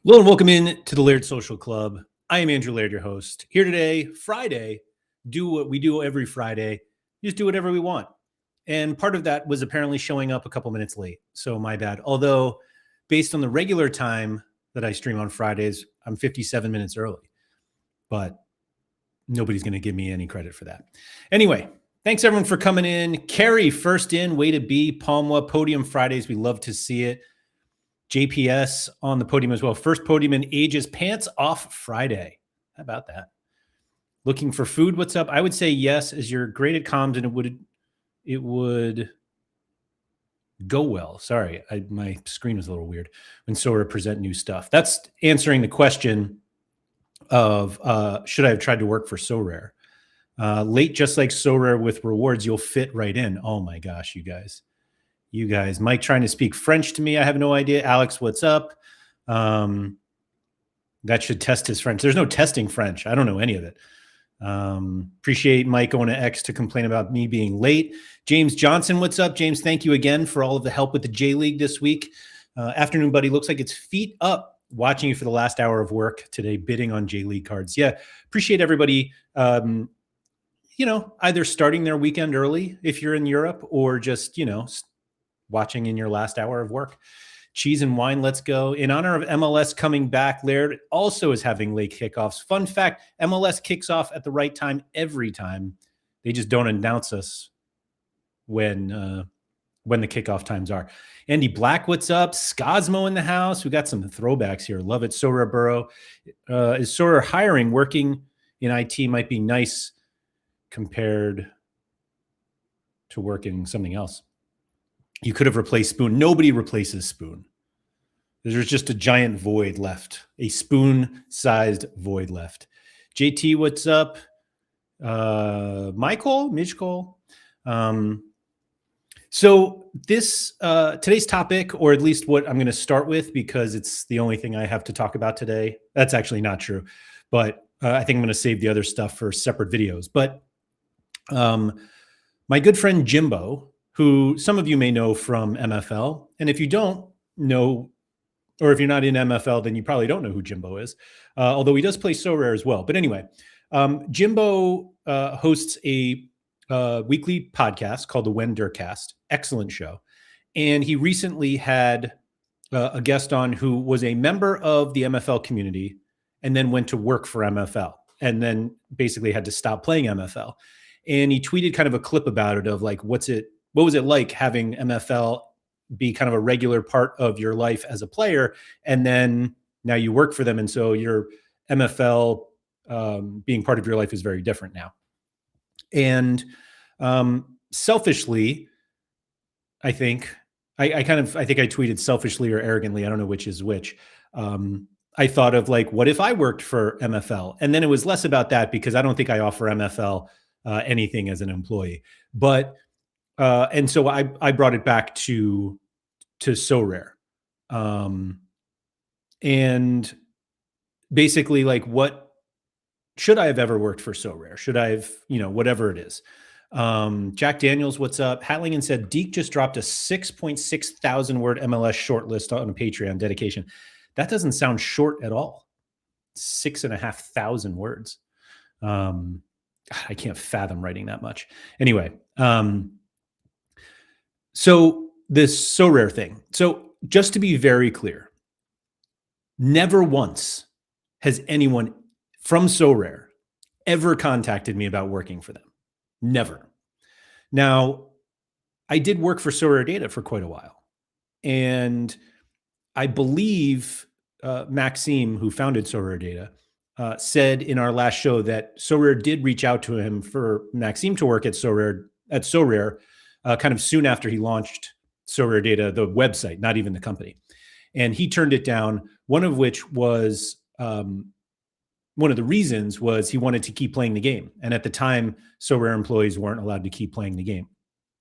Hello and welcome in to the Laird Social Club. I am Andrew Laird, your host. Here today, Friday, do what we do every Friday, just do whatever we want. And part of that was apparently showing up a couple minutes late. So my bad. Although, based on the regular time that I stream on Fridays, I'm 57 minutes early. But nobody's going to give me any credit for that. Anyway, thanks everyone for coming in. Carrie, first in, way to be. Palmwa, Podium Fridays. We love to see it. JPS on the podium as well. First podium in ages. Pants off Friday. How about that? Looking for food. What's up? I would say yes, as you're great at comms, and it would go well. Sorry, my screen was a little weird when Sorare present new stuff. That's answering the question of should I have tried to work for Sorare? Late, just like Sorare with rewards, you'll fit right in. Oh my gosh, you guys. Mike trying to speak French to me. I have no idea. Alex, what's up? That should test his French. There's no testing French. I don't know any of it. Appreciate Mike going to X to complain about me being late. James Johnson, what's up? James, thank you again for all of the help with the J League this week. Afternoon, buddy. Looks like it's feet up watching you for the last hour of work today, bidding on J League cards. Yeah, appreciate everybody, either starting their weekend early if you're in Europe or just, watching in your last hour of work. Cheese and wine, let's go. In honor of MLS coming back, Laird also is having late kickoffs. Fun fact, MLS kicks off at the right time every time. They just don't announce us when the kickoff times are. Andy Black, what's up? Scosmo in the house. We got some throwbacks here. Love it. Sorare Burrow. Is Sorare hiring? Working in IT might be nice compared to working something else. You could have replaced Spoon. Nobody replaces Spoon. There's just a giant void left, a spoon-sized void left. JT, what's up? Mijko. So this today's topic, or at least what I'm going to start with, because it's the only thing I have to talk about today. That's actually not true, but I think I'm going to save the other stuff for separate videos. But my good friend Jimbo, who some of you may know from MFL. And if you don't know, or if you're not in MFL, then you probably don't know who Jimbo is, although he does play Sorare as well. But anyway, Jimbo hosts a weekly podcast called the Wendercast. Excellent show. And he recently had a guest on who was a member of the MFL community and then went to work for MFL and then basically had to stop playing MFL. And he tweeted kind of a clip about it of like, what was it like having MFL be kind of a regular part of your life as a player? And then now you work for them. And so your MFL being part of your life is very different now. And selfishly, I think I tweeted selfishly or arrogantly. I don't know which is which. I thought of like, what if I worked for MFL? And then it was less about that because I don't think I offer MFL anything as an employee. But and so I brought it back to Sorare, and basically like, what should I have ever worked for Sorare? Should I have, whatever it is. Jack Daniels, what's up? Hatlingen said Deke just dropped a 6.6 thousand word MLS short list on a Patreon dedication. That doesn't sound short at all. 6,500 words. I can't fathom writing that much. Anyway. So this Sorare thing. So just to be very clear, never once has anyone from Sorare ever contacted me about working for them. Never. Now, I did work for Sorare Data for quite a while. And I believe Maxime, who founded Sorare Data, said in our last show that Sorare did reach out to him for Maxime to work at Sorare kind of soon after he launched Sorare Data, the website, not even the company. And he turned it down, one of which was, one of the reasons was he wanted to keep playing the game. And at the time, Sorare employees weren't allowed to keep playing the game,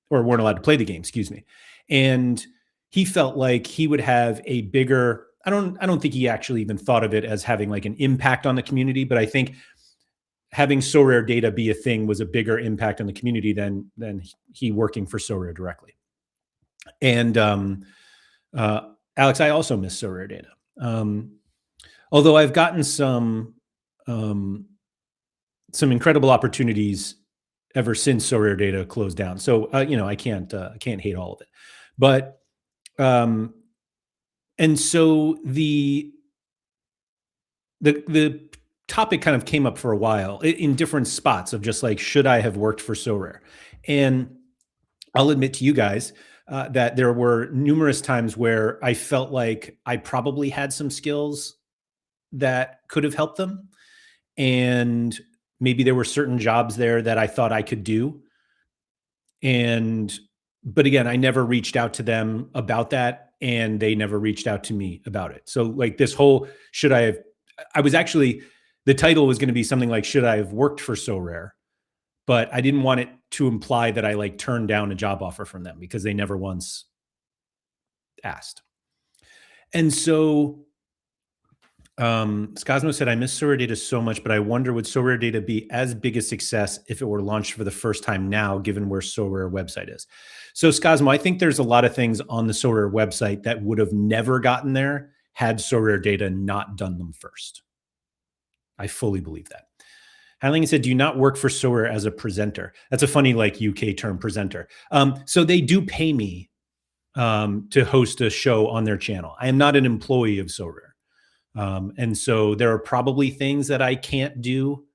or weren't allowed to play the game, excuse me. And he felt like he would have a bigger, I don't think he actually even thought of it as having like an impact on the community, but I think having Sorare Data be a thing was a bigger impact on the community than he working for Sorare directly. And Alex, I also miss Sorare Data. Although I've gotten um, some incredible opportunities ever since Sorare Data closed down. So I can't hate all of it, but um, and so the topic kind of came up for a while in different spots of just like, should I have worked for Sorare? And I'll admit to you guys that there were numerous times where I felt like I probably had some skills that could have helped them. And maybe there were certain jobs there that I thought I could do. And, but again, I never reached out to them about that. And they never reached out to me about it. So, like, this whole should I have, I was actually, the title was going to be something like, should I have worked for So Rare? But I didn't want it to imply that I like turned down a job offer from them because they never once asked. And so Scosmo said, I miss Sorare Data so much, but I wonder would Sorare Data be as big a success if it were launched for the first time now, given where Sorare website is? So Scosmo, I think there's a lot of things on the Sorare website that would have never gotten there had Sorare Data not done them first. I fully believe that. Heiling said, do you not work for Sorare as a presenter? That's a funny like UK term, presenter. So they do pay me to host a show on their channel. I am not an employee of Sorare. And so there are probably things that I can't do.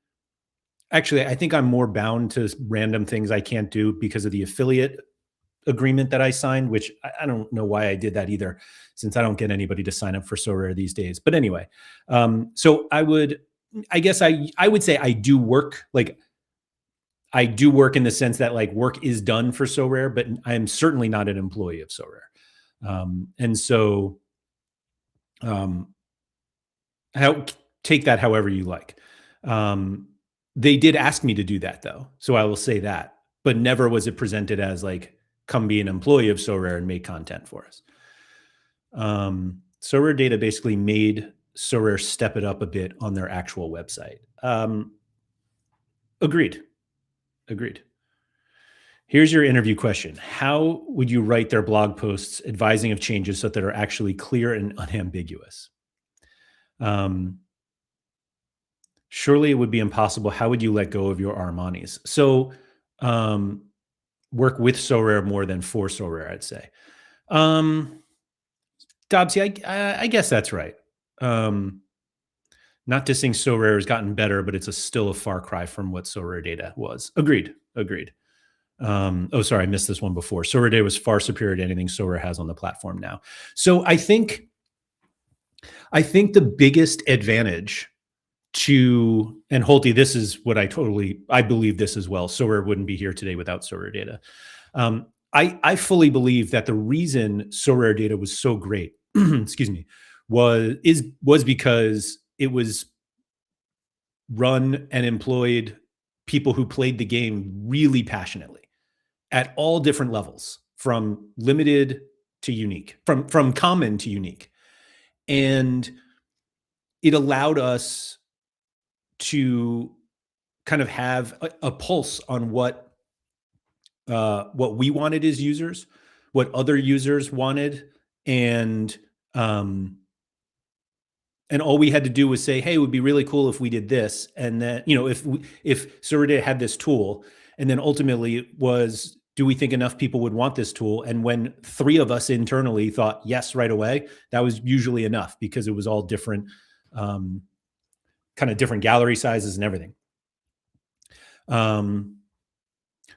Actually, I think I'm more bound to random things I can't do because of the affiliate agreement that I signed, which I don't know why I did that either, since I don't get anybody to sign up for Sorare these days. But anyway, so I guess I would say I do work, like I do work in the sense that like work is done for Sorare, but I am certainly not an employee of Sorare. And so how take that however you like. They did ask me to do that though, so I will say that, but never was it presented as like, come be an employee of Sorare and make content for us. Sorare Data basically made Sorare step it up a bit on their actual website. Agreed. Here's your interview question. How would you write their blog posts advising of changes so that are actually clear and unambiguous? Surely it would be impossible. How would you let go of your Armanis? So work with Sorare more than for Sorare, I'd say. Dobbsy, I guess that's right. Not dissing Sorare has gotten better, but it's still a far cry from what Sorare Data was. Agreed. Oh, sorry, I missed this one before. Sorare Data was far superior to anything Sorare has on the platform now. So I think the biggest advantage to, and Holty, this is what I believe this as well. Sorare wouldn't be here today without Sorare Data. I fully believe that the reason Sorare Data was so great, excuse me, was because it was run and employed people who played the game really passionately at all different levels, from limited to unique, from common to unique. And it allowed us to kind of have a pulse on what we wanted as users, what other users wanted, and all we had to do was say, hey, it would be really cool if we did this. And then, if Sorare had this tool, and then ultimately it was, do we think enough people would want this tool? And when 3 of us internally thought yes right away, that was usually enough because it was all different, kind of different gallery sizes and everything. Oh,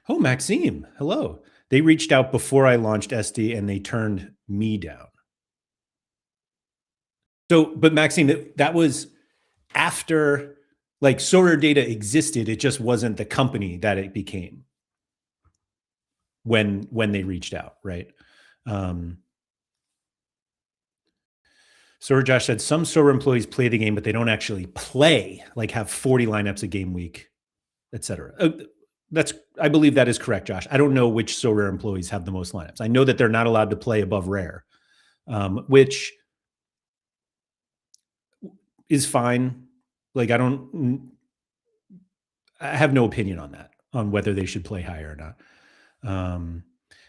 Maxime, hello. They reached out before I launched SD and they turned me down. So, but Maxime, that was after, like, Sorare Data existed. It just wasn't the company that it became when they reached out, right? Sorare Josh said some Sorare employees play the game, but they don't actually play, like have 40 lineups a game week, etc. I believe that is correct, Josh. I don't know which Sorare employees have the most lineups. I know that they're not allowed to play above rare, which is fine. Like, I have no opinion on that, on whether they should play higher or not.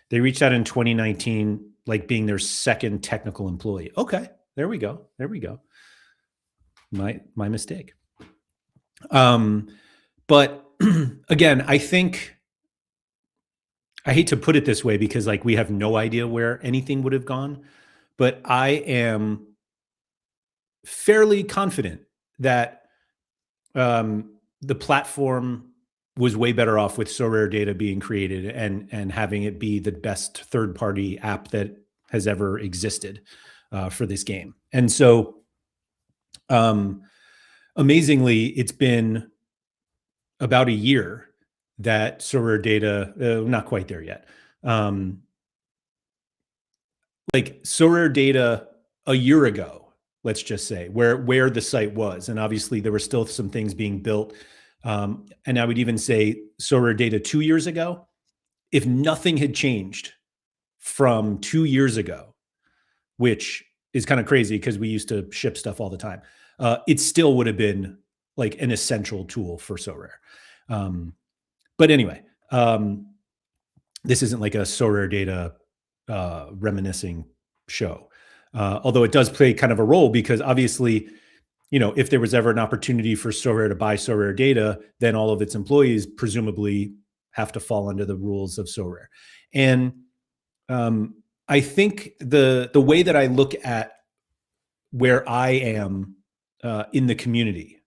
They reached out in 2019, like being their second technical employee. Okay, there we go. my mistake. But again, I think I hate to put it this way because like we have no idea where anything would have gone, but I am fairly confident that the platform was way better off with Sorare data being created and having it be the best third party app that has ever existed for this game. And so, um, amazingly, it's been about a year that Sorare data, not quite there yet. Um, like Sorare data a year ago, let's just say, where the site was, and obviously there were still some things being built. And I would even say Sorare data 2 years ago, if nothing had changed from 2 years ago, which is kind of crazy because we used to ship stuff all the time, it still would have been like an essential tool for Sorare. But anyway, this isn't like a Sorare data reminiscing show. Although it does play kind of a role because obviously, if there was ever an opportunity for Sorare to buy Sorare data, then all of its employees presumably have to fall under the rules of Sorare. And I think the way that I look at where I am in the community,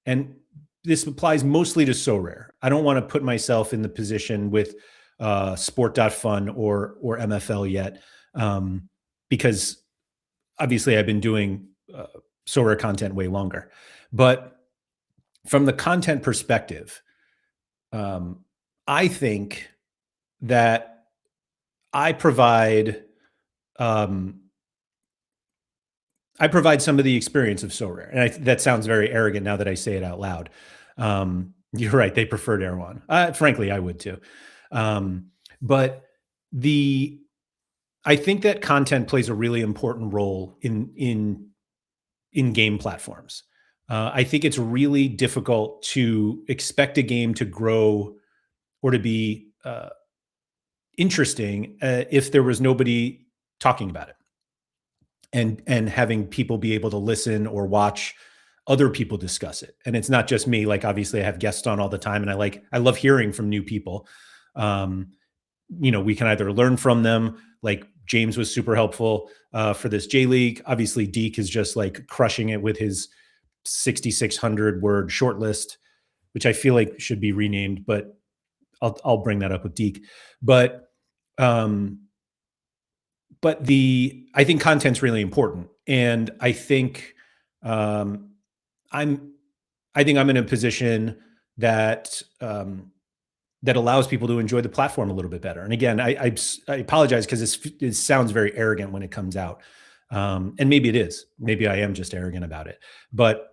and this applies mostly to Sorare. I don't want to put myself in the position with Sport.fun or MFL yet, because obviously I've been doing Sorare content way longer. But from the content perspective, I think that I provide some of the experience of Sorare, and that sounds very arrogant now that I say it out loud. You're right; they preferred Erewhon. Frankly, I would too. But I think that content plays a really important role in game platforms. I think it's really difficult to expect a game to grow or to be interesting if there was nobody talking about it, and having people be able to listen or watch other people discuss it. And it's not just me. Like obviously, I have guests on all the time, and I love hearing from new people. We can either learn from them. Like James was super helpful for this J League. Obviously, Deke is just like crushing it with his 6,600 word short list, which I feel like should be renamed, but I'll bring that up with Deke. But I think content's really important, and I think I'm in a position that that allows people to enjoy the platform a little bit better. And again, I apologize because it sounds very arrogant when it comes out, and maybe it is. Maybe I am just arrogant about it. But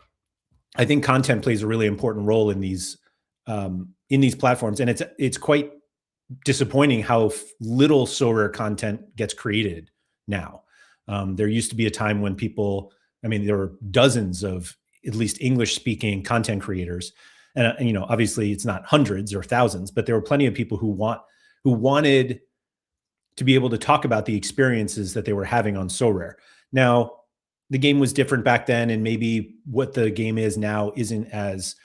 I think content plays a really important role in these platforms, and it's quite disappointing how little Sorare content gets created now. There used to be a time when there were dozens of at least English-speaking content creators. And obviously it's not hundreds or thousands, but there were plenty of people who wanted to be able to talk about the experiences that they were having on Sorare. Now, the game was different back then, and maybe what the game is now isn't as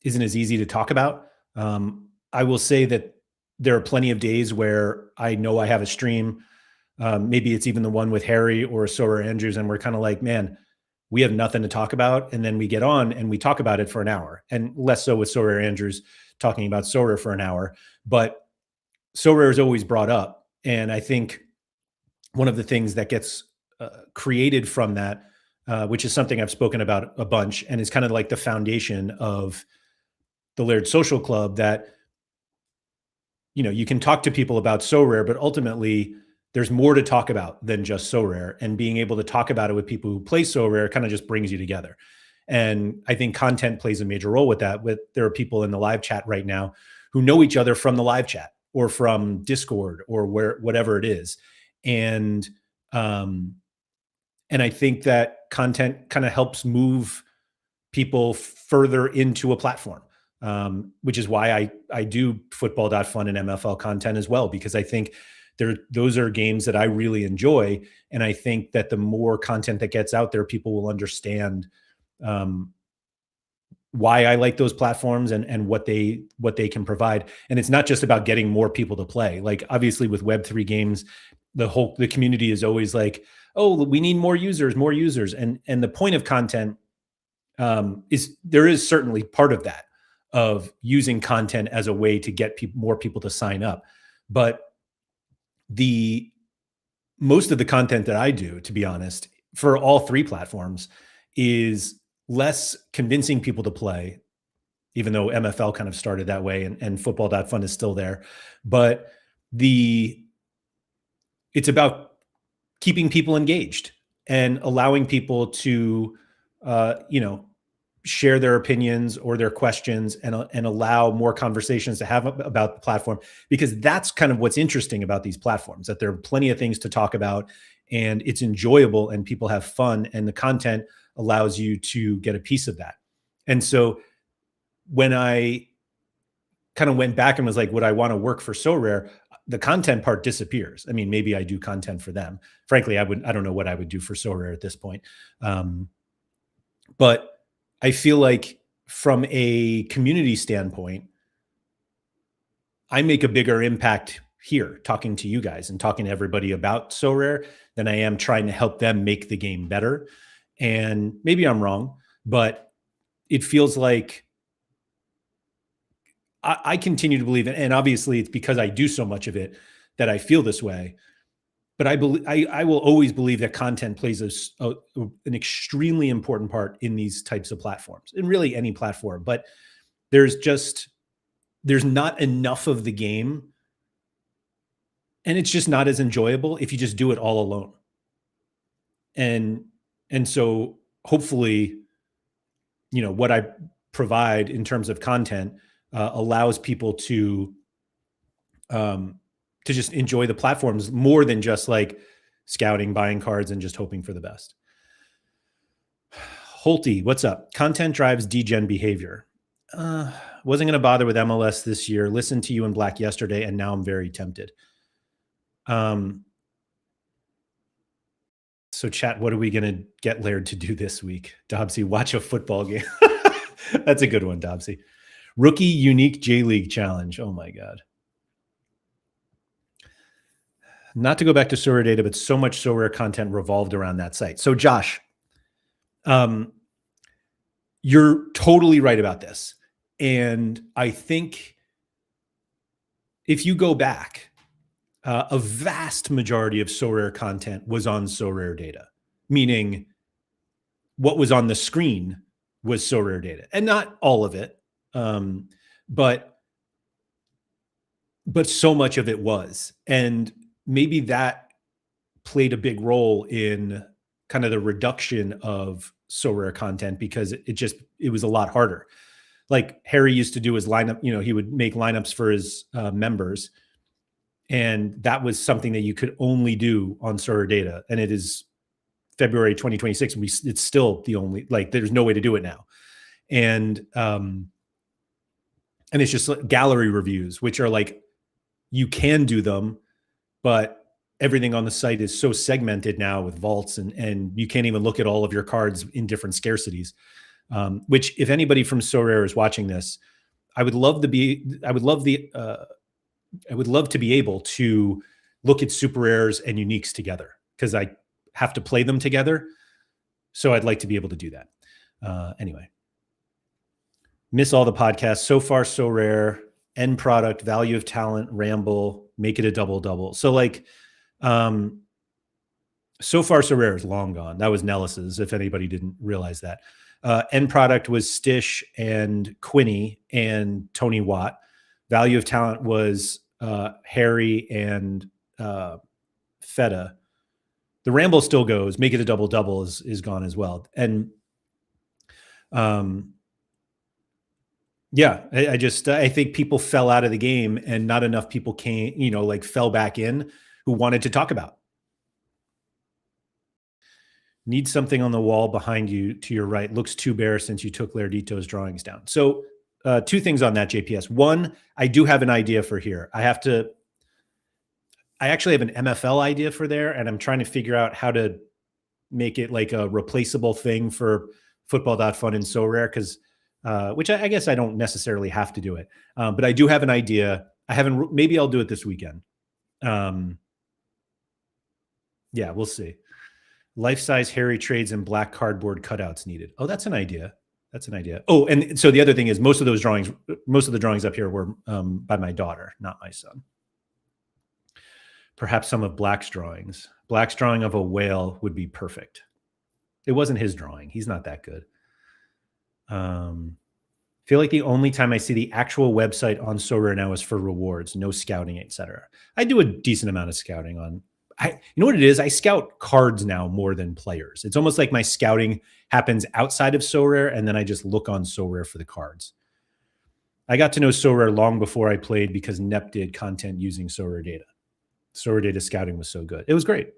easy to talk about. I will say that there are plenty of days where I know I have a stream. Maybe it's even the one with Harry or Sorare Andrews, and we're kind of like, man, we have nothing to talk about. And then we get on and we talk about it for an hour, and less so with Sorare Andrews talking about Sorare for an hour. But Sorare is always brought up. And I think one of the things that gets created from that, which is something I've spoken about a bunch, and is kind of like the foundation of the Laird Social Club, that, you can talk to people about Sorare, but ultimately there's more to talk about than just Sorare, and being able to talk about it with people who play Sorare kind of just brings you together. And I think content plays a major role with that. There are people in the live chat right now who know each other from the live chat or from Discord or whatever it is. And I think that content kind of helps move people further into a platform, which is why I do football.fun and MFL content as well, because I think those are games that I really enjoy. And I think that the more content that gets out there, people will understand um, why I like those platforms and what they can provide. And it's not just about getting more people to play. Like obviously with Web3 games, the community is always like, oh, we need more users. And the point of content is there is certainly part of that of using content as a way to get more people to sign up. But the most of the content that I do, to be honest, for all three platforms is less convincing people to play, even though MFL kind of started that way and football.fun is still there. But the it's about keeping people engaged and allowing people to you know, share their opinions or their questions and allow more conversations to have about the platform, because that's kind of what's interesting about these platforms, that there are plenty of things to talk about and it's enjoyable and people have fun and the content allows you to get a piece of that. And so when I kind of went back and was like, would I want to work for Sorare? The content part disappears. I mean, maybe I do content for them. Frankly, I don't know what I would do for Sorare at this point. But I feel like from a community standpoint, I make a bigger impact here talking to you guys and talking to everybody about Sorare than I am trying to help them make the game better. And maybe I'm wrong, but it feels like I continue to believe it. And obviously it's because I do so much of it that I feel this way. But I believe I will always believe that content plays an extremely important part in these types of platforms, in really any platform. But there's not enough of the game, and it's just not as enjoyable if you just do it all alone. And so hopefully, you know, what I provide in terms of content allows people to just enjoy the platforms more than just like scouting, buying cards, and just hoping for the best. Holty, what's up? Content drives degen behavior. Wasn't going to bother with MLS this year. Listened to you in Black yesterday, and now I'm very tempted. So chat, what are we going to get Laird to do this week? Dobbsy, watch a football game. That's a good one, Dobbsy. Rookie unique J League challenge. Oh my God. Not to go back to Sorare data, but so much Sorare content revolved around that site. So Josh, you're totally right about this. And I think if you go back, a vast majority of Sorare content was on Sorare data, meaning what was on the screen was Sorare data, and not all of it, but so much of it was. And maybe that played a big role in kind of the reduction of Sorare content, because it was a lot harder. Like Harry used to do his lineup, you know, he would make lineups for his members. And that was something that you could only do on Sorare data. And it is February 2026. It's still the only, like, there's no way to do it now. And it's just gallery reviews, which are like, you can do them, but everything on the site is so segmented now with vaults, and you can't even look at all of your cards in different scarcities. Which, if anybody from Sorare is watching this, I would love to be able to look at super rares and uniques together, because I have to play them together. So I'd like to be able to do that. Anyway, miss all the podcasts. So far, so rare. End product, value of talent, ramble, make it a double. So like, so far, so rare is long gone. That was Nellis's, if anybody didn't realize that. End product was Stish and Quinny and Tony Watt. Value of talent was Harry and Feta. The ramble still goes. Make it a double is gone as well. And yeah, I think people fell out of the game, and not enough people came, like fell back in, who wanted to talk about. Need something on the wall behind you to your right. Looks too bare since you took Lairdito's drawings down. So two things on that, JPS. One, I do have an idea for here. I actually have an MFL idea for there, and I'm trying to figure out how to make it like a replaceable thing for football.fun and Sorare because which I guess I don't necessarily have to do it. But I do have an idea. I haven't, maybe I'll do it this weekend. Yeah, we'll see. Life-size Harry trades and black cardboard cutouts needed. Oh, that's an idea. That's an idea. Oh, and so the other thing is most of the drawings up here were by my daughter, not my son. Perhaps some of Black's drawings. Black's drawing of a whale would be perfect. It wasn't his drawing. He's not that good. Feel like the only time I see the actual website on Sorare now is for rewards, no scouting, etc. I do a decent amount of scouting on. You know what it is? I scout cards now more than players. It's almost like my scouting happens outside of Sorare, and then I just look on Sorare for the cards. I got to know Sorare long before I played because NEP did content using Sorare data. Sorare data scouting was so good. It was great.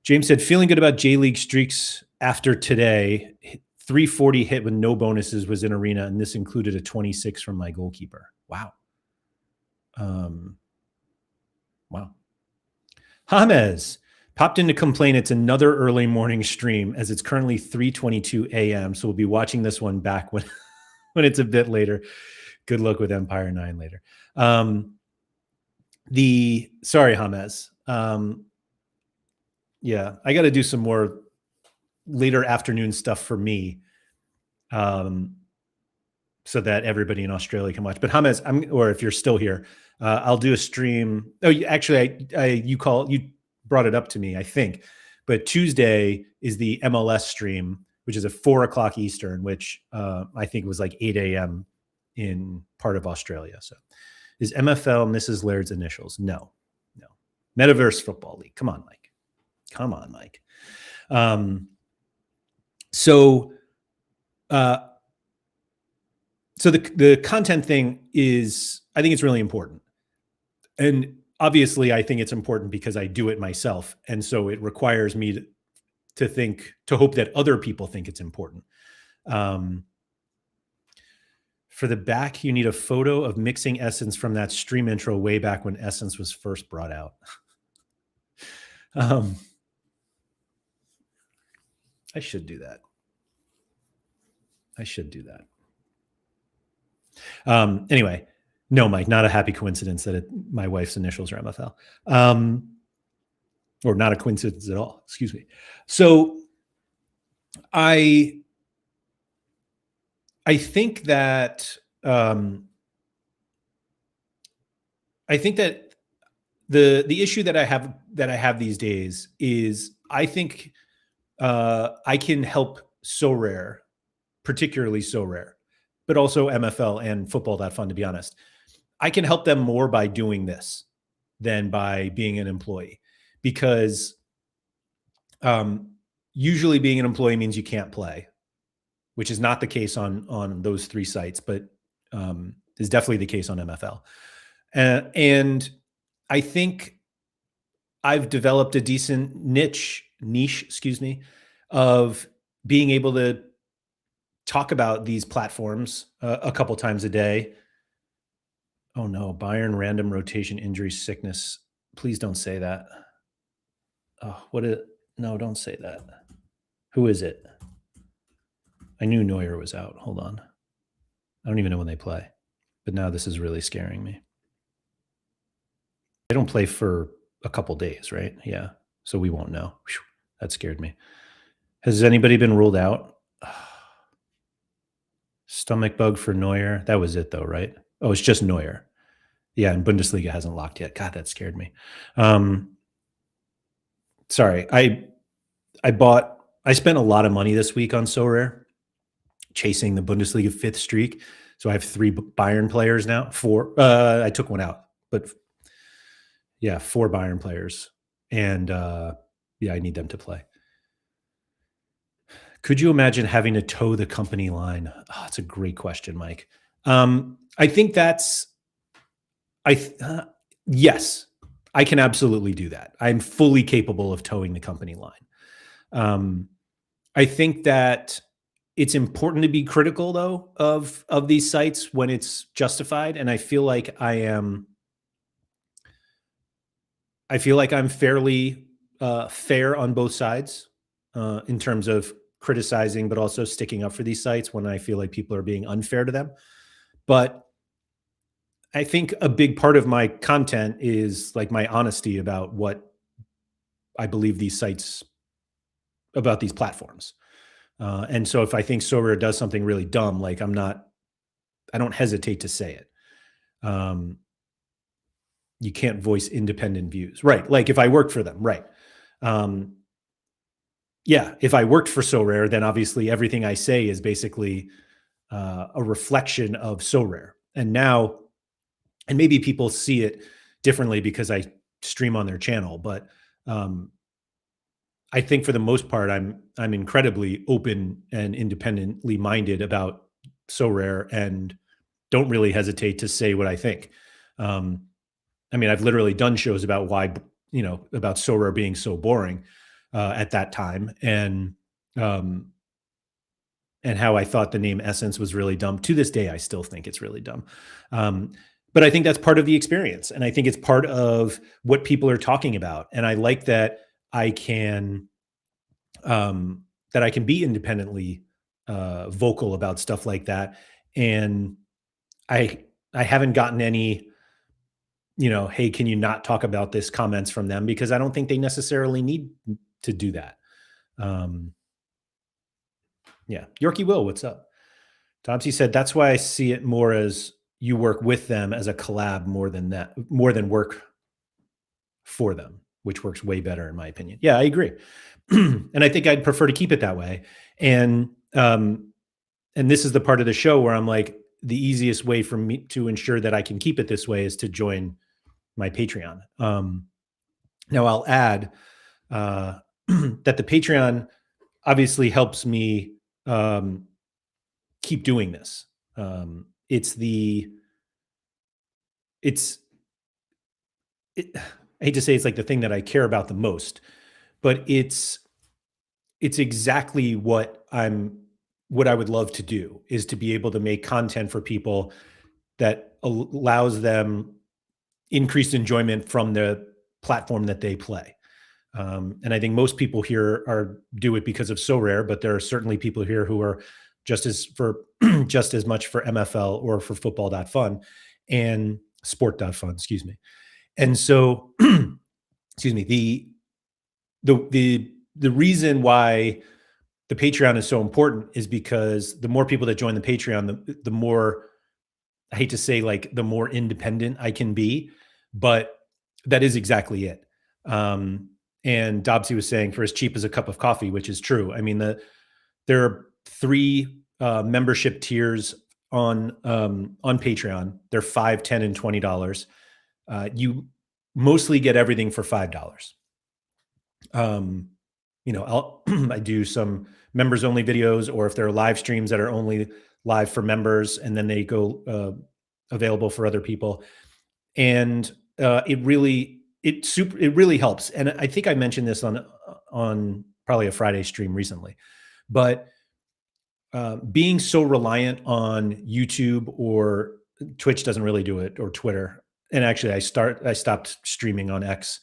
James said, feeling good about J-League streaks after today. 340 hit with no bonuses was in arena, and this included a 26 from my goalkeeper. Wow. Wow. James popped in to complain it's another early morning stream as it's currently 3:22 a.m. So we'll be watching this one back when, when it's a bit later. Good luck with Empire 9 later. Sorry, James. Yeah, I got to do some more later afternoon stuff for me, so that everybody in Australia can watch. But James, or if you're still here, I'll do a stream. Oh, actually, you brought it up to me, I think. But Tuesday is the MLS stream, which is at 4:00 Eastern, which I think was like 8 a.m. in part of Australia. So, is MFL Mrs. Laird's initials? No. Metaverse Football League. Come on, Mike. Come on, Mike. So the content thing is, I think it's really important. And obviously I think it's important because I do it myself. And so it requires me to hope that other people think it's important. For the back, you need a photo of mixing Essence from that stream intro way back when Essence was first brought out. I should do that. Anyway, no, Mike, not a happy coincidence that my wife's initials are MFL. Or not a coincidence at all, excuse me. So I think that the issue that I have these days is I think I can help Sorare, particularly Sorare, but also MFL and football.fun, to be honest. I can help them more by doing this than by being an employee, because usually being an employee means you can't play, which is not the case on those three sites, but is definitely the case on MFL. And I think I've developed a decent niche, of being able to talk about these platforms a couple times a day. Oh no, Bayern random rotation injury sickness. Please don't say that. Oh, no, don't say that. Who is it? I knew Neuer was out. Hold on. I don't even know when they play, but now this is really scaring me. They don't play for a couple days, right? Yeah. So we won't know. Whew, that scared me. Has anybody been ruled out? Stomach bug for Neuer. That was it though, right? Oh, it's just Neuer. Yeah, and Bundesliga hasn't locked yet. God, that scared me. Sorry. I spent a lot of money this week on Sorare, chasing the Bundesliga 5th streak. So I have 3 Bayern players now. 4. I took one out, but yeah, 4 Bayern players. And yeah, I need them to play. Could you imagine having to toe the company line? Oh, that's a great question, Mike. I think yes, I can absolutely do that. I'm fully capable of towing the company line. I think that it's important to be critical, though, of these sites when it's justified. And I feel like I am I feel like I'm fairly fair on both sides in terms of criticizing, but also sticking up for these sites when I feel like people are being unfair to them. But I think a big part of my content is like my honesty about what I believe these sites about these platforms. And so if I think Sorare does something really dumb, like I don't hesitate to say it. Um, you can't voice independent views, right? Like if I worked for them, right? Um, yeah, if I worked for Sorare, then obviously everything I say is basically a reflection of Sorare. And now, and maybe people see it differently because I stream on their channel, but um, I think for the most part, I'm incredibly open and independently minded about Sorare and don't really hesitate to say what I think. Um, I mean, I've literally done shows about why, about Sorare being so boring at that time, um, and how I thought the name Essence was really dumb. To this day, I still think it's really dumb. Um, but I think that's part of the experience, and I think it's part of what people are talking about. And I like that I can um, that I can be independently vocal about stuff like that. And I I haven't gotten any, hey, can you not talk about this comments from them because I don't think they necessarily need to do that. Um, yeah, Yorkie Will, what's up? Topsy said that's why I see it more as you work with them as a collab more than work for them, which works way better in my opinion. Yeah, I agree. And I think I'd prefer to keep it that way. And and this is the part of the show where I'm like, the easiest way for me to ensure that I can keep it this way is to join my Patreon. Now I'll add that the Patreon obviously helps me keep doing this. It's the it's it, I hate to say it's like the thing that I care about the most, but it's exactly what I would love to do is to be able to make content for people that allows them increased enjoyment from the platform that they play. And I think most people here do it because of Sorare, but there are certainly people here who are just as much for MFL or for football.fun and sport.fun, excuse me. And so, excuse me, the reason why the Patreon is so important is because the more people that join the Patreon, the more, I hate to say, like, the more independent I can be, but that is exactly it. And Dobbsy was saying for as cheap as a cup of coffee, which is true. I mean, there are three membership tiers on Patreon. They're $5, $10, and $20. You mostly get everything for $5. Um, I do some members only videos, or if there are live streams that are only live for members, and then they go available for other people. And it really helps. And I think I mentioned this on probably a Friday stream recently, but being so reliant on YouTube or Twitch doesn't really do it, or Twitter. And actually, I stopped streaming on X,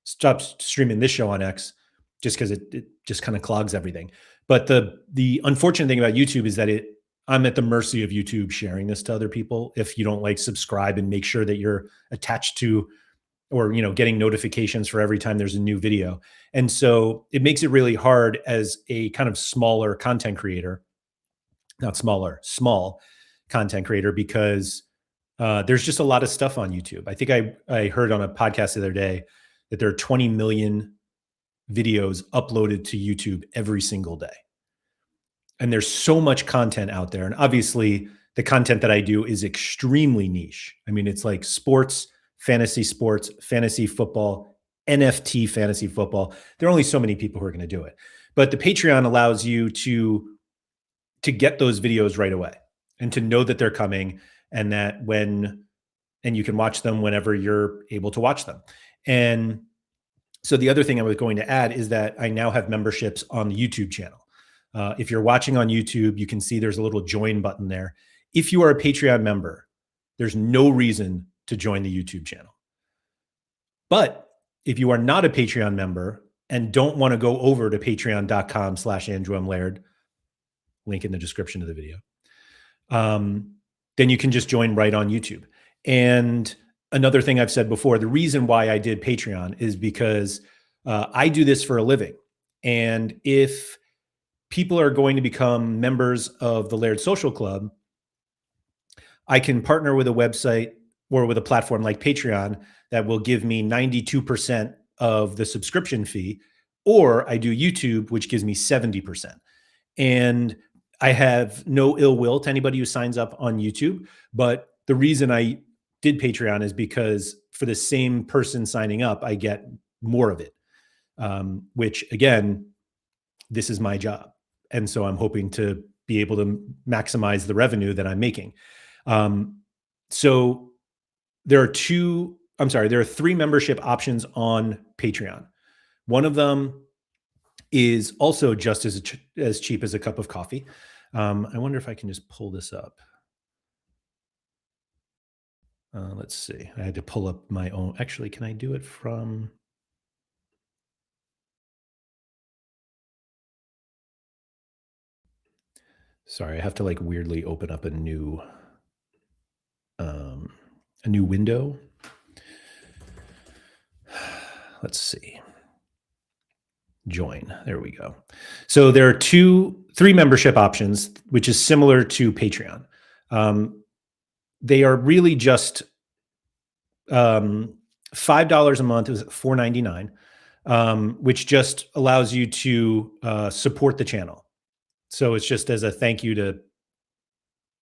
stopped streaming this show on X, just because it just kind of clogs everything. But the unfortunate thing about YouTube is that I'm at the mercy of YouTube sharing this to other people. If you don't like subscribe and make sure that you're attached to, or getting notifications for every time there's a new video. And so it makes it really hard as a kind of smaller content creator, not smaller, small content creator, because there's just a lot of stuff on YouTube. I think I heard on a podcast the other day that there are 20 million videos uploaded to YouTube every single day. And there's so much content out there. And obviously the content that I do is extremely niche. I mean, it's like sports, fantasy football, NFT fantasy football. There are only so many people who are going to do it. But the Patreon allows you to get those videos right away and to know that they're coming, and and you can watch them whenever you're able to watch them. And so the other thing I was going to add is that I now have memberships on the YouTube channel. If you're watching on YouTube, you can see there's a little join button there. If you are a Patreon member, there's no reason to join the YouTube channel. But If you are not a Patreon member and don't want to go over to patreon.com/AndrewMLaird, link in the description of the video, then you can just join right on YouTube. And another thing I've said before, the reason why I did Patreon is because I do this for a living. And if people are going to become members of the Laird Social Club, I can partner with a website or with a platform like Patreon that will give me 92% of the subscription fee, or I do YouTube, which gives me 70%. And I have no ill will to anybody who signs up on YouTube. But the reason I did Patreon is because for the same person signing up, I get more of it, which again, this is my job. And so I'm hoping to be able to maximize the revenue that I'm making. So there are three membership options on Patreon. One of them is also just as cheap as a cup of coffee. I wonder if I can just pull this up. Let's see. I had to pull up my own. Actually, can I do it from? Sorry, I have to like weirdly open up a new window. Let's see. Join. There we go. So there are three membership options, which is similar to Patreon. They are really just $5 a month. Is $4.99, which just allows you to support the channel. So it's just as a thank you to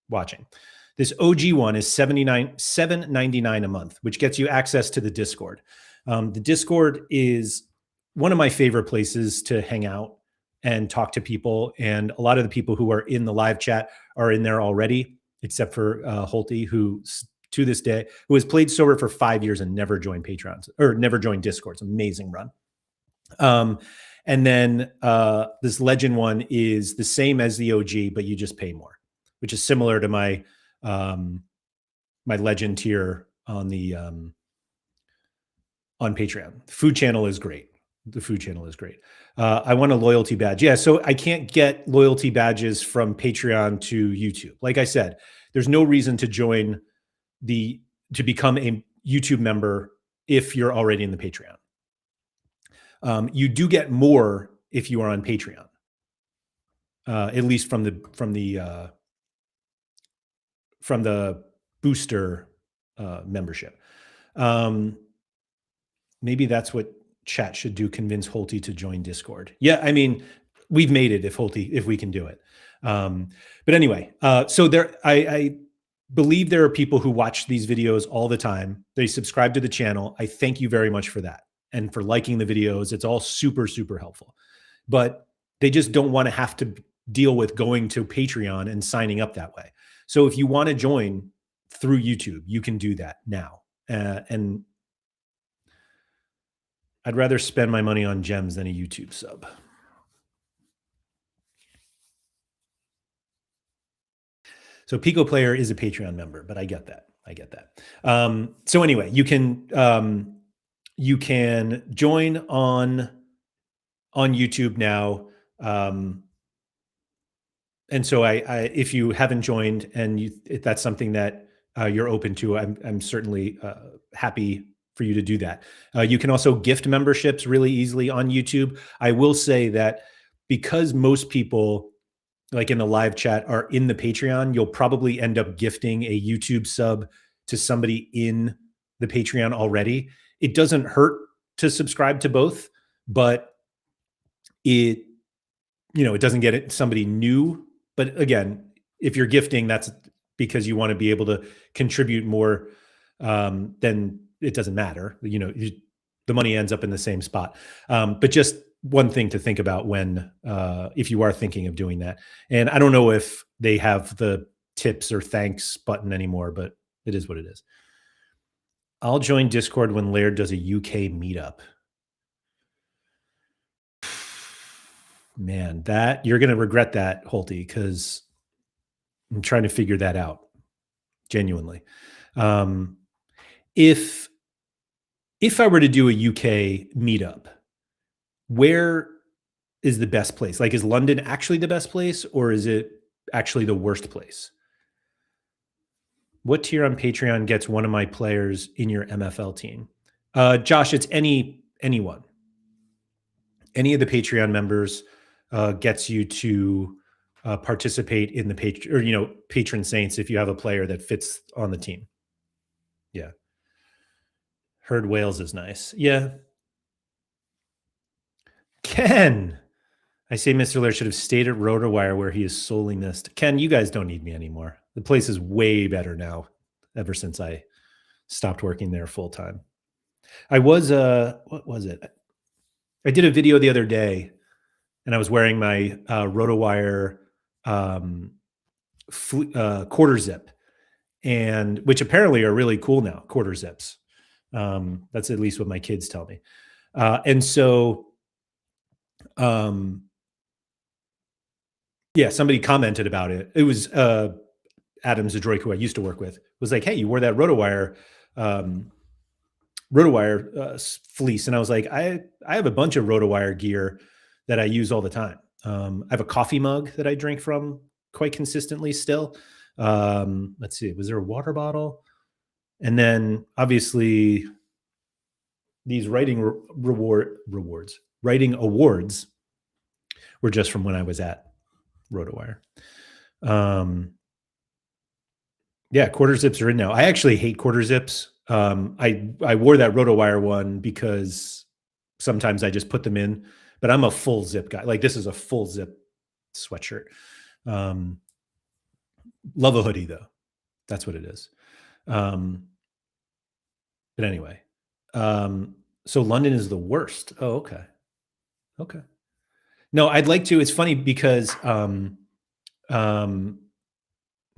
watching. This OG one is $7.99 a month, which gets you access to the Discord. The Discord is one of my favorite places to hang out and talk to people. And a lot of the people who are in the live chat are in there already, except for Holty, who to this day, who has played Sorare for 5 years and never joined Patreons or never joined Discord. It's an amazing run. And then this legend one is the same as the OG, but you just pay more, which is similar to my my legend tier on the on Patreon. The food channel is great. The food channel is great. I want a loyalty badge. Yeah, so I can't get loyalty badges from Patreon to YouTube. Like I said, there's no reason to join to become a YouTube member if you're already in the Patreon. You do get more if you are on Patreon, at least from the booster membership. Maybe that's what chat should do. Convince Holty to join Discord. Yeah, I mean, we've made it if we can do it. But anyway, so I believe there are people who watch these videos all the time. They subscribe to the channel. I thank you very much for that and for liking the videos. It's all super, super helpful. But they just don't want to have to deal with going to Patreon and signing up that way. So if you want to join through YouTube, you can do that now. And I'd rather spend my money on gems than a YouTube sub. So Pico Player is a Patreon member, but I get that. So anyway, you can join on YouTube now. And so if you haven't joined and if that's something that you're open to, I'm certainly happy for you to do that. You can also gift memberships really easily on YouTube. I will say that because most people like in the live chat are in the Patreon, you'll probably end up gifting a YouTube sub to somebody in the Patreon already. It doesn't hurt to subscribe to both, but it doesn't get it somebody new. But again, if you're gifting, that's because you want to be able to contribute more, then it doesn't matter. The money ends up in the same spot. But just one thing to think about when, if you are thinking of doing that. And I don't know if they have the tips or thanks button anymore, but it is what it is. I'll join Discord when Laird does a UK meetup. Man, that you're going to regret that, Holty, because I'm trying to figure that out genuinely. If If I were to do a UK meetup, where is the best place? Like, is London actually the best place, or is it actually the worst place? What tier on Patreon gets one of my players in your MFL team? Josh, it's anyone. Any of the Patreon members gets you to participate in the patron saints if you have a player that fits on the team. Yeah. Heard Wales is nice. Yeah. Ken. I say Mr. Lair should have stayed at RotoWire where he is solely missed. Ken, you guys don't need me anymore. The place is way better now ever since I stopped working there full time. I was what was it? I did a video the other day and I was wearing my RotoWire quarter zip, and which apparently are really cool now, quarter zips. That's at least what my kids tell me. And so yeah, somebody commented about it. It was Adam Zadroik, who I used to work with, was like, "Hey, you wore that RotoWire fleece," and I was like, "I have a bunch of RotoWire gear that I use all the time. I have a coffee mug that I drink from quite consistently still. Let's see, was there a water bottle? And then obviously these writing awards were just from when I was at RotoWire. Yeah, quarter zips are in now. I actually hate quarter zips. I wore that RotoWire one because sometimes I just put them in, but I'm a full zip guy. Like, this is a full zip sweatshirt. Love a hoodie though. That's what it is. But anyway, so London is the worst. Oh, okay. Okay. No, I'd like to. It's funny because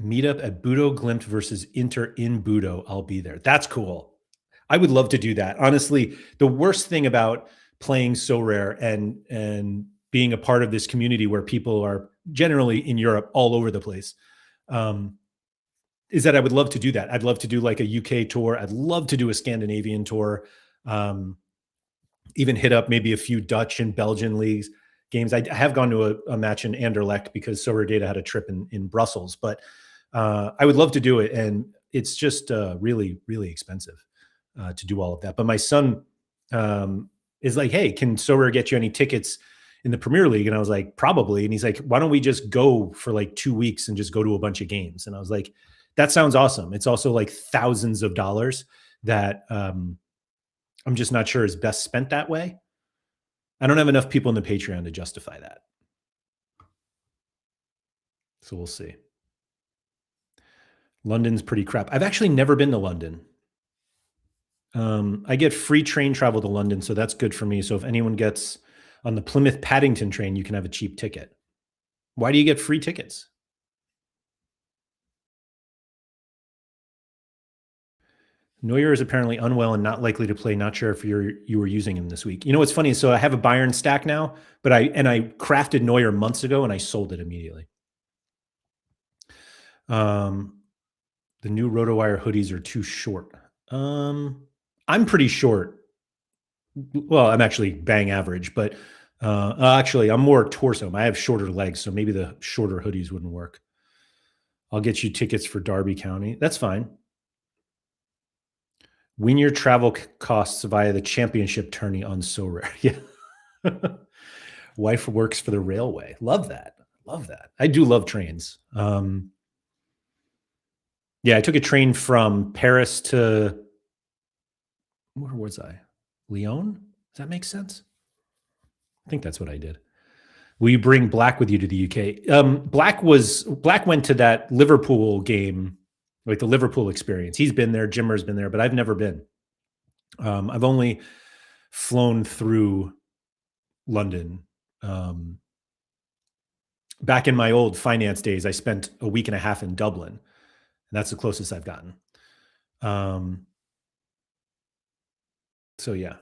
meetup at Budo Glimt versus Inter in Budo. I'll be there. That's cool. I would love to do that. Honestly, the worst thing about playing Sorare and being a part of this community where people are generally in Europe all over the place, is that I would love to do that. I'd love to do like a UK tour. I'd love to do a Scandinavian tour. Even hit up maybe a few Dutch and Belgian leagues games. I have gone to a match in Anderlecht because Sorare Data had a trip in Brussels, but I would love to do it. And it's just really, really expensive to do all of that. But my son is like, "Hey, can Sorare get you any tickets in the Premier League?" And I was like, "Probably." And he's like, "Why don't we just go for like 2 weeks and just go to a bunch of games?" And I was like, "That sounds awesome." It's also like thousands of dollars that I'm just not sure is best spent that way. I don't have enough people in the Patreon to justify that. So we'll see. London's pretty crap. I've actually never been to London. I get free train travel to London, so that's good for me. So if anyone gets on the Plymouth Paddington train, you can have a cheap ticket. Why do you get free tickets? Neuer is apparently unwell and not likely to play. Not sure if you were using him this week. You know what's funny? So I have a Bayern stack now, but I crafted Neuer months ago and I sold it immediately. The new RotoWire hoodies are too short. I'm pretty short. Well, I'm actually bang average, but actually I'm more torso. I have shorter legs, so maybe the shorter hoodies wouldn't work. I'll get you tickets for Derby County. That's fine. Win your travel costs via the championship tourney on Sorare. Yeah. Wife works for the railway. Love that. Love that. I do love trains. Yeah, I took a train from Paris to, where was I? Lyon? Does that make sense? I think that's what I did. Will you bring Black with you to the UK? Black went to that Liverpool game, like the Liverpool experience. He's been there. Jimmer's been there, but I've never been. I've only flown through London. Back in my old finance days, I spent a week and a half in Dublin, and that's the closest I've gotten. So yeah.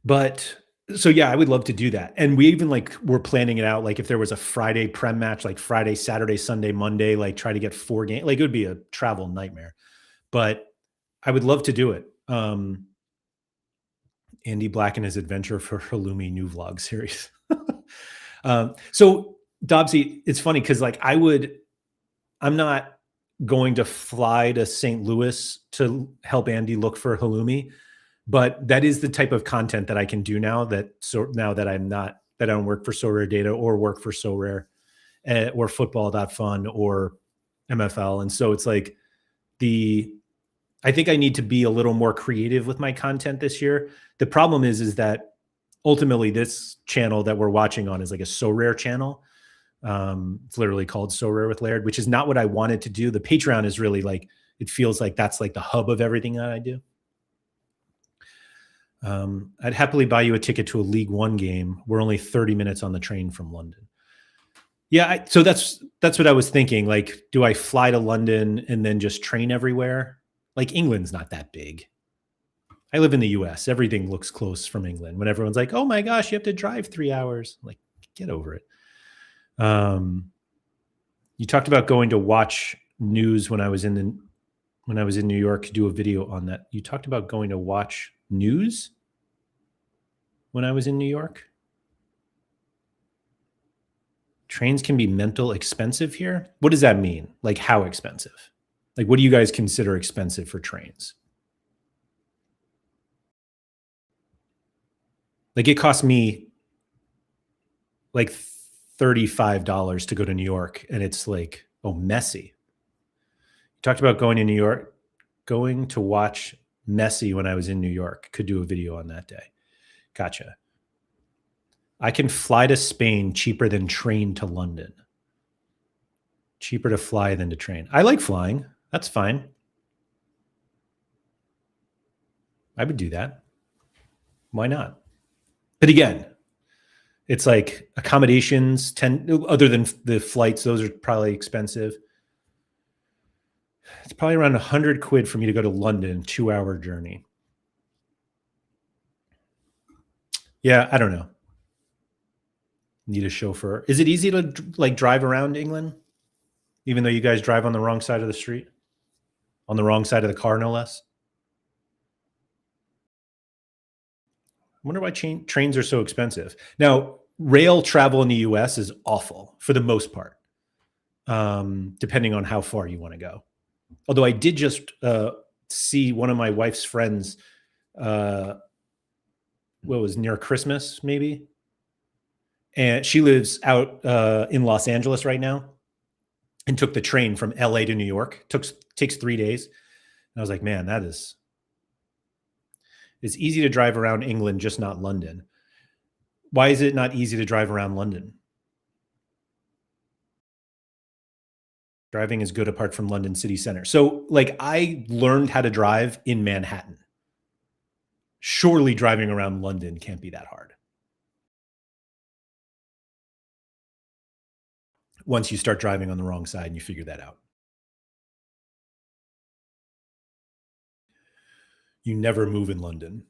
But so yeah, I would love to do that. And we even like were planning it out. Like if there was a Friday prem match, like Friday, Saturday, Sunday, Monday, like try to get 4 games. Like it would be a travel nightmare. But I would love to do it. Andy Black and his adventure for halloumi new vlog series. So Dobbsy, it's funny because like I'm not going to fly to St. Louis to help Andy look for halloumi, but that is the type of content that I can do now now that that I don't work for Sorare Data or work for Sorare or football.fun or MFL. And so it's like I think I need to be a little more creative with my content this year. The problem is that ultimately this channel that we're watching on is like a Sorare channel. It's literally called So Rare with Laird, which is not what I wanted to do. The Patreon is really like, it feels like that's like the hub of everything that I do. I'd happily buy you a ticket to a League One game. We're only 30 minutes on the train from London. Yeah, so that's what I was thinking. Like, do I fly to London and then just train everywhere? Like, England's not that big. I live in the US. Everything looks close from England. When everyone's like, "Oh my gosh, you have to drive 3 hours." I'm like, get over it. You talked about going to watch news when I was in New York to do a video on that. You talked about going to watch news when I was in New York. Trains can be mental expensive here. What does that mean? Like, how expensive? Like, what do you guys consider expensive for trains? Like, it cost me like $35 to go to New York, and it's like, oh, Messi. You talked about going to New York, going to watch Messi when I was in New York. Could do a video on that day. Gotcha. I can fly to Spain cheaper than train to London. Cheaper to fly than to train. I like flying. That's fine. I would do that. Why not? But again, it's like accommodations, other than the flights, those are probably expensive. It's probably around 100 quid for me to go to London, 2-hour journey. Yeah, I don't know. Need a chauffeur. Is it easy to like drive around England? Even though you guys drive on the wrong side of the street? On the wrong side of the car, no less? I wonder why trains are so expensive. Now, rail travel in the US is awful for the most part, depending on how far you want to go. Although I did just see one of my wife's friends, what was near Christmas, maybe? And she lives out in Los Angeles right now and took the train from LA to New York. Takes 3 days. And I was like, man, it's easy to drive around England, just not London. Why is it not easy to drive around London? Driving is good apart from London city center. So like I learned how to drive in Manhattan. Surely driving around London can't be that hard. Once you start driving on the wrong side and you figure that out. You never move in London.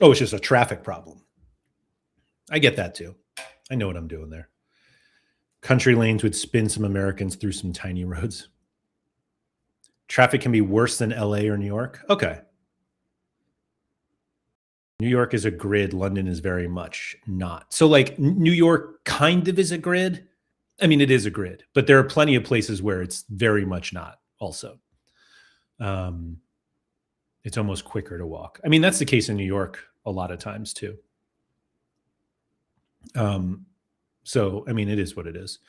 Oh, it's just a traffic problem. I get that too. I know what I'm doing there. Country lanes would spin some Americans through some tiny roads. Traffic can be worse than LA or New York. Okay. New York is a grid. London is very much not. So like New York kind of is a grid. I mean, it is a grid, but there are plenty of places where it's very much not also. It's almost quicker to walk. I mean, that's the case in New York a lot of times too. So, I mean, it is what it is.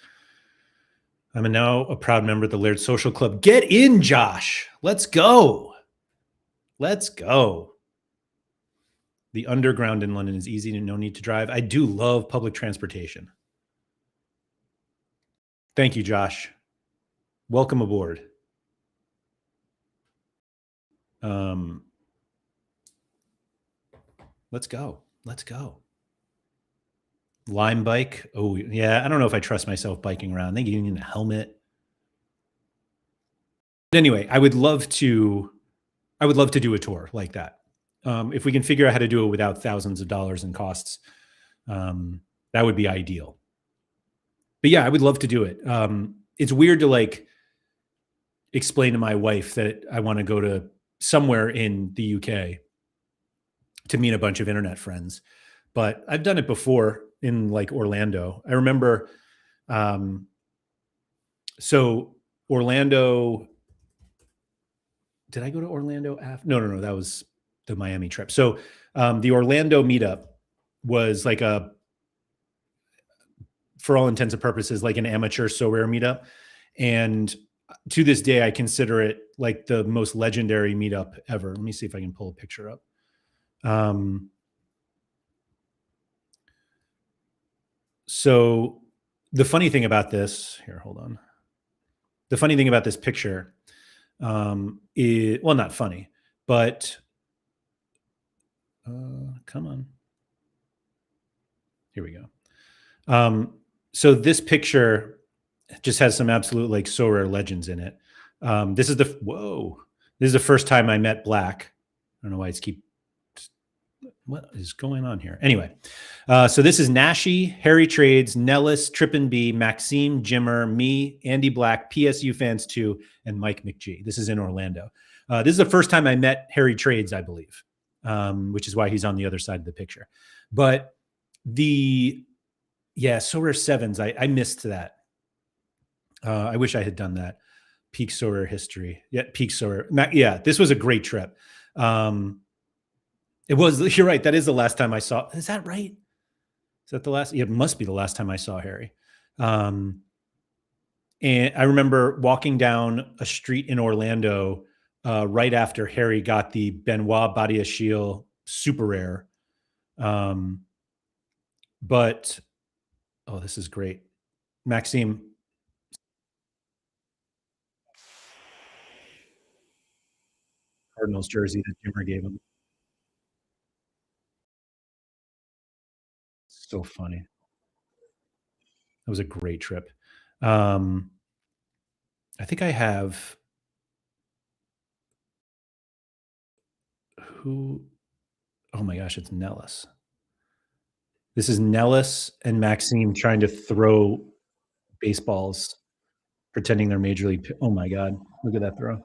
I'm now a proud member of the Laird Social Club. Get in, Josh. Let's go. Let's go. The underground in London is easy and no need to drive. I do love public transportation. Thank you, Josh. Welcome aboard. Let's go. Let's go. Lime bike. Oh, yeah. I don't know if I trust myself biking around. I think you need a helmet. But anyway, I would love to do a tour like that. If we can figure out how to do it without thousands of dollars in costs, that would be ideal. But yeah, I would love to do it. It's weird to like explain to my wife that I want to go to somewhere in the UK to meet a bunch of internet friends. But I've done it before in like Orlando. I remember, um, so Orlando. Did I go to Orlando after? No, no, no. That was the Miami trip. So the Orlando meetup was like a, for all intents and purposes, like an amateur Sorare meetup. And to this day, I consider it like the most legendary meetup ever. Let me see if I can pull a picture up. Um, so the funny thing about this, here, hold on. The funny thing about this picture is, well, not funny, but come on. Here we go. So this picture just has some absolute like so rare legends in it. This is the whoa. This is the first time I met Black. I don't know why it's keep. What is going on here? Anyway, so this is Nashi, Harry Trades, Nellis, Trippin B, Maxime, Jimmer, me, Andy Black, PSU fans 2, and Mike McGee. This is in Orlando. This is the first time I met Harry Trades, I believe, which is why he's on the other side of the picture. But the yeah, Sorare Sevens. I missed that. I wish I had done that. Peak Sorare history. Yeah, Peak Sorare. Yeah, this was a great trip. It was. You're right. That is the last time I saw. Is that right? Is that the last? Yeah, it must be the last time I saw Harry. And I remember walking down a street in Orlando right after Harry got the Benoit Badiashile super rare. But oh, this is great. Maxime. Cardinals jersey that Jimmer gave him. So funny. That was a great trip. Um, I think I have who? Oh my gosh, it's Nellis. This is Nellis and Maxime trying to throw baseballs, pretending they're major league. Oh my god, look at that throw.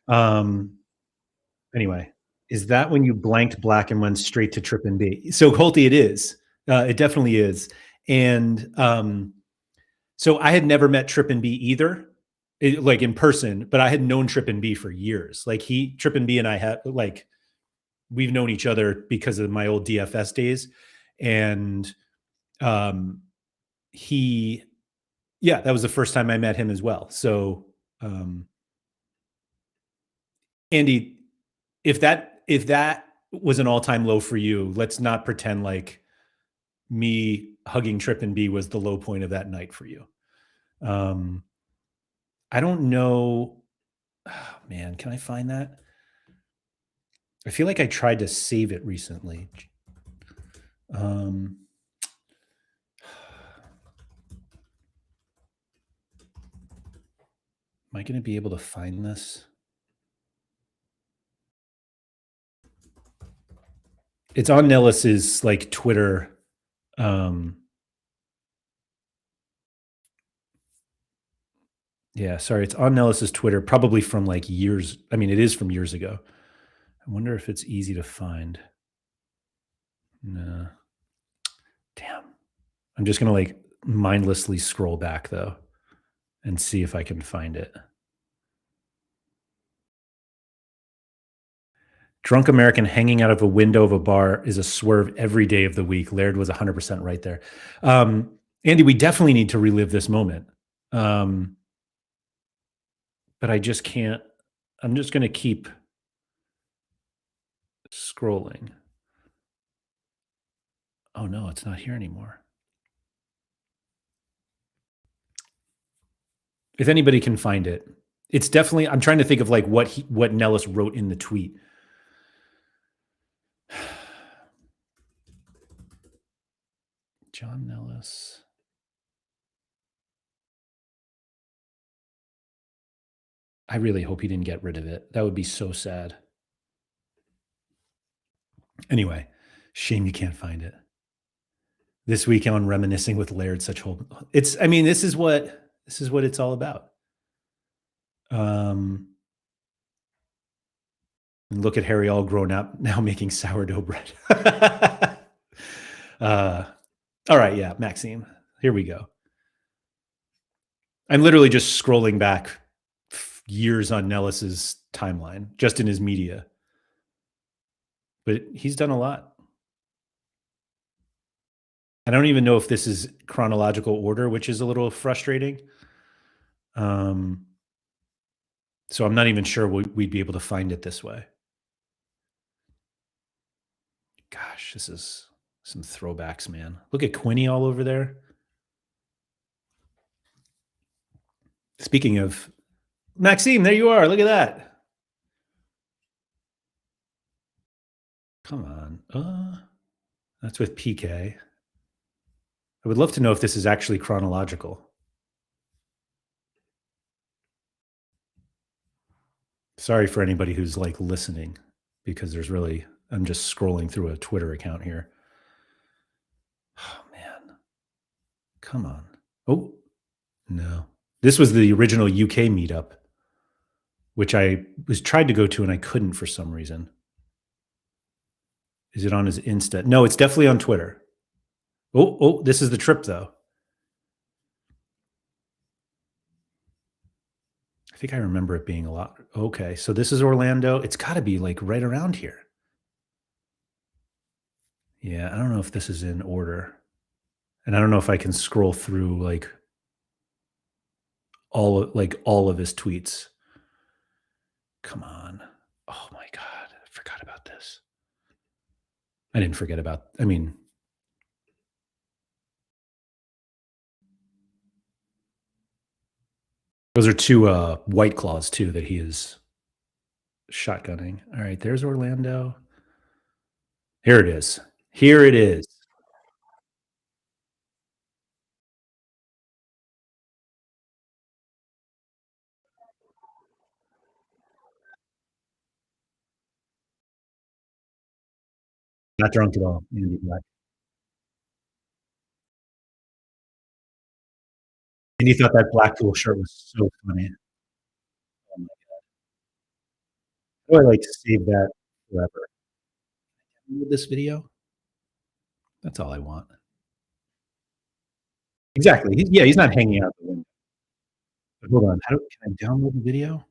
Um, anyway, is that when you blanked Black and went straight to Trip and B? So Colty, it is. It definitely is. And so I had never met Trip and B either, like in person, but I had known Trip and B for years. Like Trip and B and I had like we've known each other because of my old DFS days, and um, he, yeah, that was the first time I met him as well. So, Andy, if that was an all time low for you, let's not pretend like me hugging Trip and B was the low point of that night for you. Um, I don't know. Oh, man, can I find that? I feel like I tried to save it recently. Um, am I going to be able to find this? It's on Nellis's like Twitter. Yeah, sorry, it's on Nellis's Twitter, probably from like years. I mean, it is from years ago. I wonder if it's easy to find. No. Damn. I'm just gonna like mindlessly scroll back though and see if I can find it. Drunk American hanging out of a window of a bar is a swerve every day of the week. Laird was 100% right there. Andy, we definitely need to relive this moment. But I just can't. I'm just going to keep scrolling. Oh no, it's not here anymore. If anybody can find it, it's definitely. I'm trying to think of like what Nellis wrote in the tweet. John Nellis. I really hope he didn't get rid of it. That would be so sad. Anyway, shame you can't find it. This week on reminiscing with Laird, such whole. It's. I mean, this is what it's all about. And look at Harry all grown up now making sourdough bread. uh, all right, yeah, Maxime. Here we go. I'm literally just scrolling back years on Nellis's timeline, just in his media. But he's done a lot. I don't even know if this is chronological order, which is a little frustrating. Um, so I'm not even sure we'd be able to find it this way. Gosh, this is some throwbacks, man. Look at Quinny all over there. Speaking of Maxime, there you are. Look at that. Come on. That's with PK. I would love to know if this is actually chronological. Sorry for anybody who's like listening because I'm just scrolling through a Twitter account here. Oh, man. Come on. Oh, no. This was the original UK meetup, which I was tried to go to and I couldn't for some reason. Is it on his Insta? No, it's definitely on Twitter. Oh, this is the trip though. I think I remember it being a lot. Okay, so this is Orlando. It's got to be like right around here. Yeah, I don't know if this is in order. And I don't know if I can scroll through like all of his tweets. Come on. Oh my god, I forgot about this. I didn't forget about those are two White Claws too that he is shotgunning. All right, there's Orlando. Here it is. Here it is. Not drunk at all. Andy Black. And you thought that Blackpool shirt was so funny. Oh my How do I like save that forever? With this video? That's all I want. Exactly. He's not hanging out the window. But hold on. Can I download the video?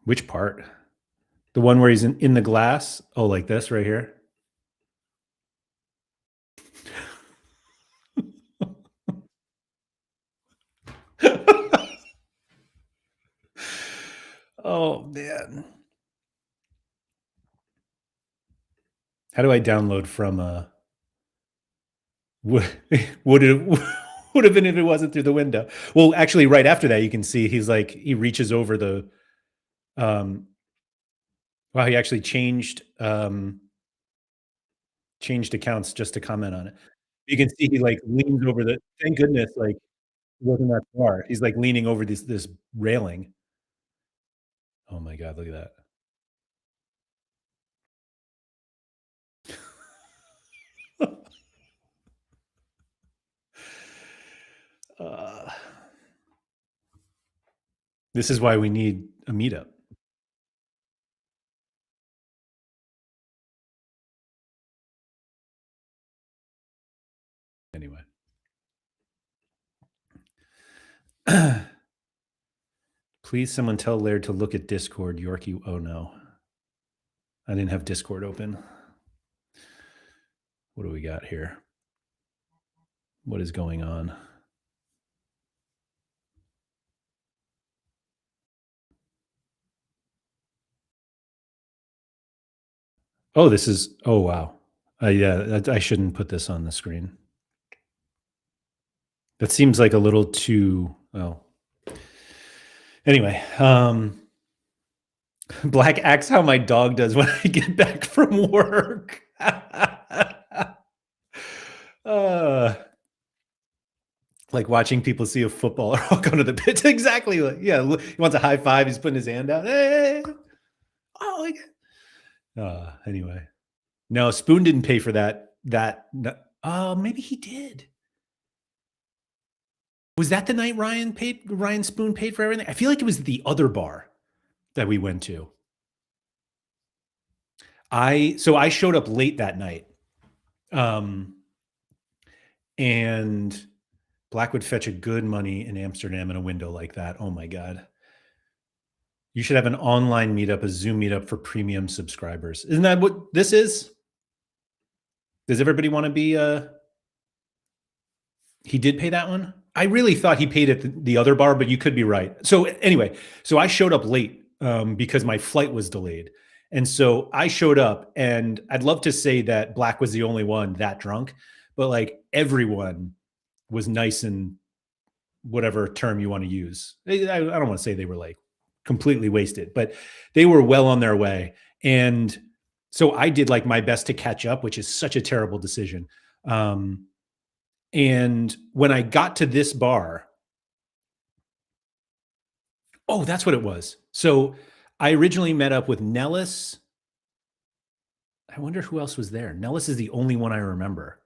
Which part? The one where he's in the glass? Oh, like this right here? Oh, man. How do I download from, would would it would have been if it wasn't through the window? Well, actually, right after that, you can see he's like he reaches over the, um wow, he actually changed accounts just to comment on it. You can see he, like, leans over the thank goodness, like, it wasn't that far. He's, like, leaning over this railing. Oh my god, look at that. Uh, this is why we need a meetup. Anyway. Please someone tell Laird to look at Discord. Yorkie, oh no. I didn't have Discord open. What do we got here? What is going on? Oh, this is, oh wow. Yeah, I shouldn't put this on the screen. That seems like a little too, well. Anyway, Black acts how my dog does when I get back from work. Like watching people see a footballer walk onto the pitch. Exactly. Like, yeah, he wants a high five. He's putting his hand out. Hey. Oh, like, Anyway, no, Spoon didn't pay for that. Maybe he did. Was that the night Ryan Spoon paid for everything? I feel like it was the other bar that we went to. I showed up late that night. Um, and Black would fetch a good money in Amsterdam in a window like that. Oh my god. You should have an online meetup, a Zoom meetup for premium subscribers. Isn't that what this is? Does everybody want to be he did pay that one? I really thought he paid at the other bar, but you could be right. So anyway, so I showed up late because my flight was delayed. And so I showed up, and I'd love to say that Black was the only one that drunk, but like everyone was nice and whatever term you want to use. I don't want to say they were like completely wasted, but they were well on their way. And so I did like my best to catch up, which is such a terrible decision. And when I got to this bar, oh, that's what it was. So I originally met up with Nellis. I wonder who else was there. Nellis is the only one I remember.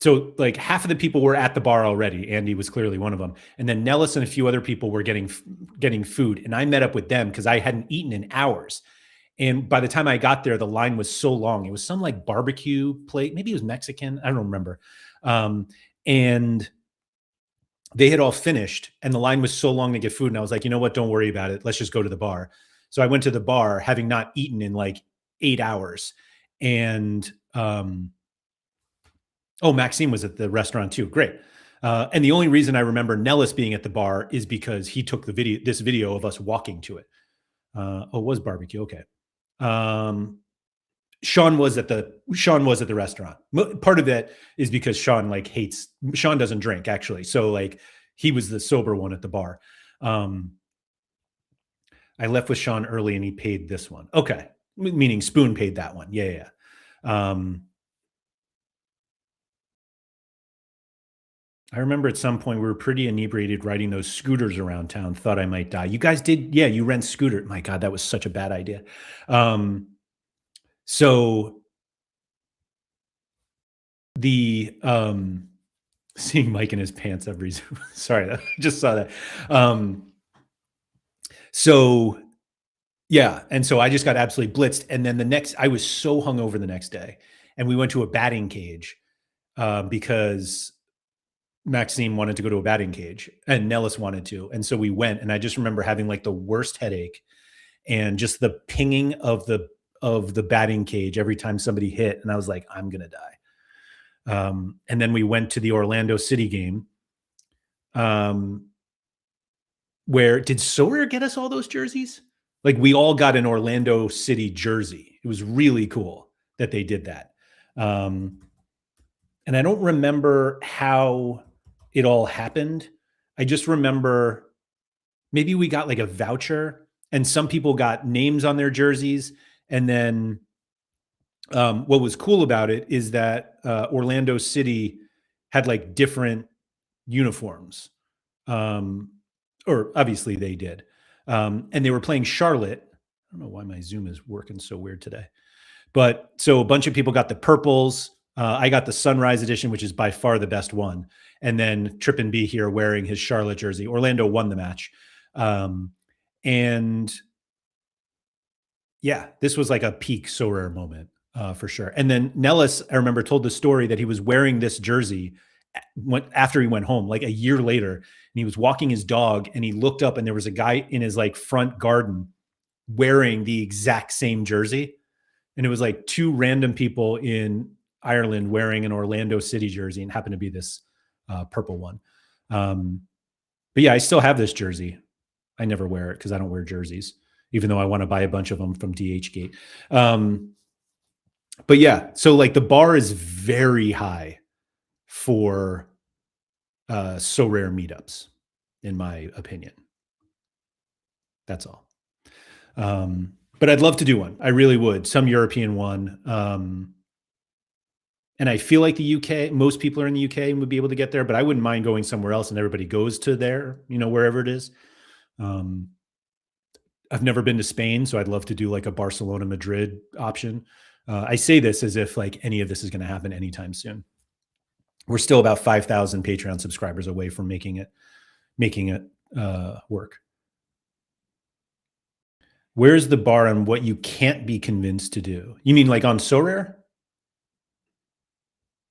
So like half of the people were at the bar already. Andy was clearly one of them, and then Nellis and a few other people were getting food, and I met up with them because I hadn't eaten in hours. And by the time I got there, the line was so long. It was some like barbecue plate, maybe it was Mexican. I don't remember. And they had all finished, and the line was so long to get food. And I was like, you know what? Don't worry about it. Let's just go to the bar. So I went to the bar, having not eaten in like 8 hours, and oh, Maxime was at the restaurant too. Great. And the only reason I remember Nellis being at the bar is because he took this video of us walking to it. Oh, it was barbecue. Okay. Sean was at the restaurant. Part of that is because Sean doesn't drink actually. So like he was the sober one at the bar. I left with Sean early and he paid this one. Okay. Meaning Spoon paid that one. Yeah. I remember at some point we were pretty inebriated riding those scooters around town. Thought I might die. You guys did, yeah. You rent scooter. My God, that was such a bad idea. So the seeing Mike in his pants every sorry, I just saw that. So yeah, and so I just got absolutely blitzed. And then I was so hungover the next day, and we went to a batting cage because Maxime wanted to go to a batting cage and Nellis wanted to. And so we went, and I just remember having like the worst headache and just the pinging of the batting cage every time somebody hit. And I was like, I'm going to die. And then we went to the Orlando City game. Where did Sorare get us all those jerseys? Like we all got an Orlando City jersey. It was really cool that they did that. And I don't remember how it all happened. I just remember maybe we got like a voucher, and some people got names on their jerseys. And then what was cool about it is that Orlando City had like different uniforms. Or obviously they did. And they were playing Charlotte. I don't know why my Zoom is working so weird today. But so a bunch of people got the purples. I got the Sunrise edition, which is by far the best one. And then Trip and B here wearing his Charlotte jersey. Orlando won the match. And yeah, this was like a peak Sorare moment for sure. And then Nellis, I remember, told the story that he was wearing this jersey after he went home, like a year later, and he was walking his dog, and he looked up, and there was a guy in his like front garden wearing the exact same jersey. And it was like two random people in Ireland wearing an Orlando City jersey, and happened to be this purple one. But yeah, I still have this jersey. I never wear it because I don't wear jerseys, even though I want to buy a bunch of them from DHgate. But yeah, so like the bar is very high for Sorare meetups, in my opinion. That's all. But I'd love to do one. I really would. Some European one. And I feel like the UK, most people are in the UK and would be able to get there, but I wouldn't mind going somewhere else and everybody goes to there, wherever it is. I've never been to Spain, so I'd love to do like a Barcelona Madrid option. I say this as if like any of this is going to happen anytime soon. We're still about 5,000 Patreon subscribers away from making it work. Where's the bar on what you can't be convinced to do? You mean like on Sorare?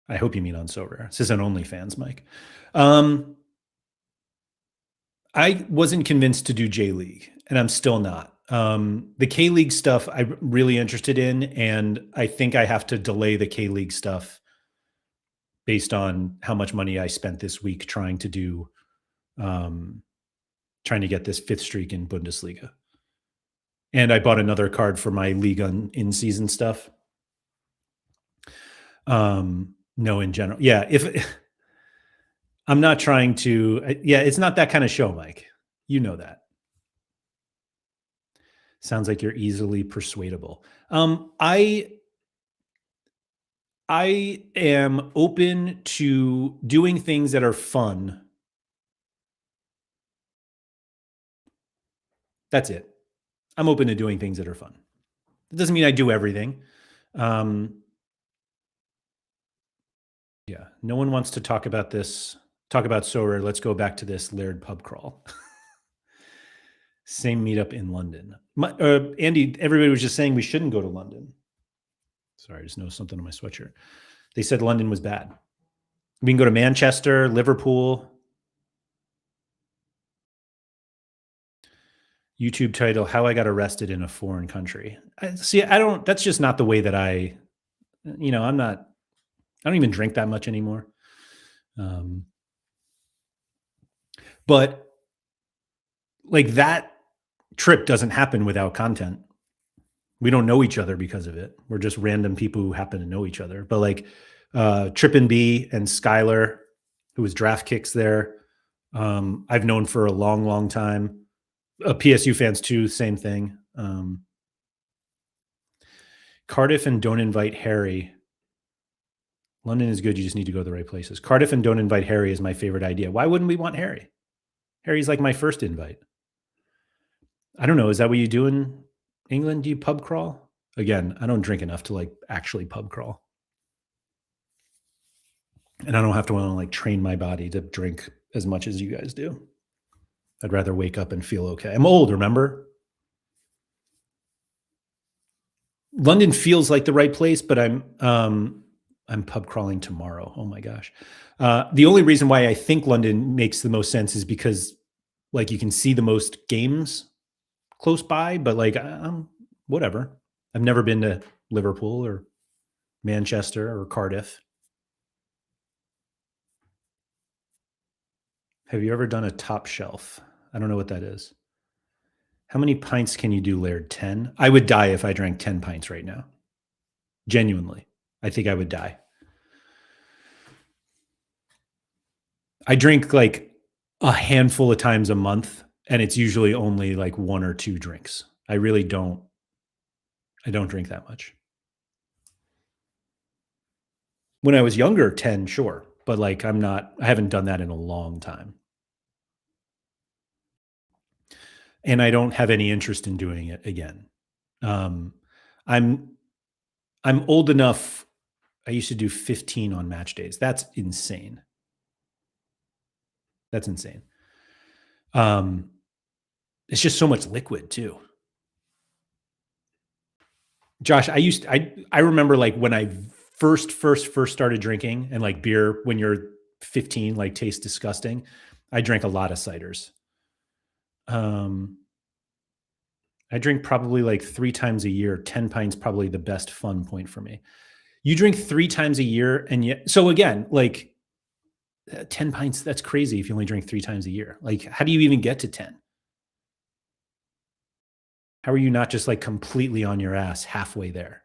I hope you mean on Sorare. This isn't OnlyFans, Mike. I wasn't convinced to do J League, and I'm still not. The K League stuff I'm really interested in, and I think I have to delay the K League stuff based on how much money I spent this week trying to get this fifth streak in Bundesliga. And I bought another card for my league on in season stuff. No, in general, yeah. If I'm not trying to, yeah, it's not that kind of show, Mike. You know that. Sounds like you're easily persuadable. I am open to doing things that are fun. That's it. I'm open to doing things that are fun. It doesn't mean I do everything. Yeah, no one wants to talk about this. Talk about Sorare. Let's go back to this Laird pub crawl. Same meetup in London. Andy, everybody was just saying we shouldn't go to London. Sorry, I just noticed something on my sweatshirt. They said London was bad. We can go to Manchester, Liverpool. YouTube title: How I Got Arrested in a Foreign Country. That's just not the way that I don't even drink that much anymore. But like that trip doesn't happen without content. We don't know each other because of it. We're just random people who happen to know each other. But like Trip and B and Skylar, who was draft kicks there, I've known for a long, long time. PSU fans too, same thing. Cardiff and Don't Invite Harry. London is good. You just need to go to the right places. Cardiff and Don't Invite Harry is my favorite idea. Why wouldn't we want Harry? Harry's like my first invite. I don't know. Is that what you do in England? Do you pub crawl? Again, I don't drink enough to like actually pub crawl. And I don't have to want to like train my body to drink as much as you guys do. I'd rather wake up and feel okay. I'm old, remember? London feels like the right place, but I'm pub crawling tomorrow. Oh my gosh. The only reason why I think London makes the most sense is because like you can see the most games close by, but like whatever. I've never been to Liverpool or Manchester or Cardiff. Have you ever done a top shelf? I don't know what that is. How many pints can you do, Laird? 10? I would die if I drank 10 pints right now. Genuinely. I think I would die. I drink like a handful of times a month, and it's usually only like one or two drinks. I don't drink that much. When I was younger, 10, sure. But like I haven't done that in a long time. And I don't have any interest in doing it again. I'm old enough. I used to do 15 on match days. That's insane. That's insane. It's just so much liquid too. Josh, I remember like when I first started drinking, and like beer when you're 15 like tastes disgusting. I drank a lot of ciders. I drink probably like 3 times a year. 10 pints probably the best fun point for me. You drink 3 times a year, and yet so again, like 10 pints, that's crazy if you only drink 3 times a year. Like how do you even get to 10? How are you not just like completely on your ass halfway there?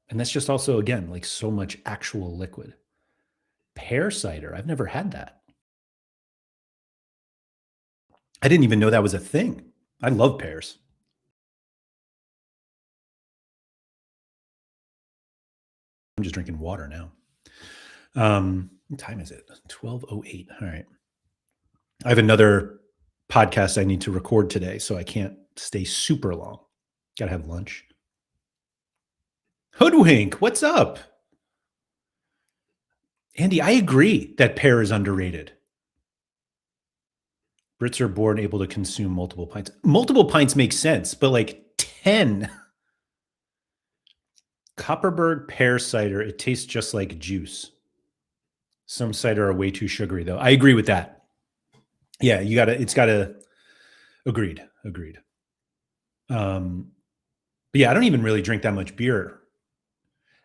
And that's just also again like so much actual liquid. Pear cider, I've never had that. I didn't even know that was a thing. I love pears. I'm just drinking water now. What time is it? 12:08. All right. I have another podcast I need to record today, so I can't stay super long. Gotta have lunch. Hoodwink, what's up? Andy, I agree that pear is underrated. Brits are born able to consume multiple pints. Multiple pints makes sense, but like 10. Copperberg pear cider, it tastes just like juice. Some cider are way too sugary, though. I agree with that. Yeah, it's gotta, agreed. But yeah, I don't even really drink that much beer.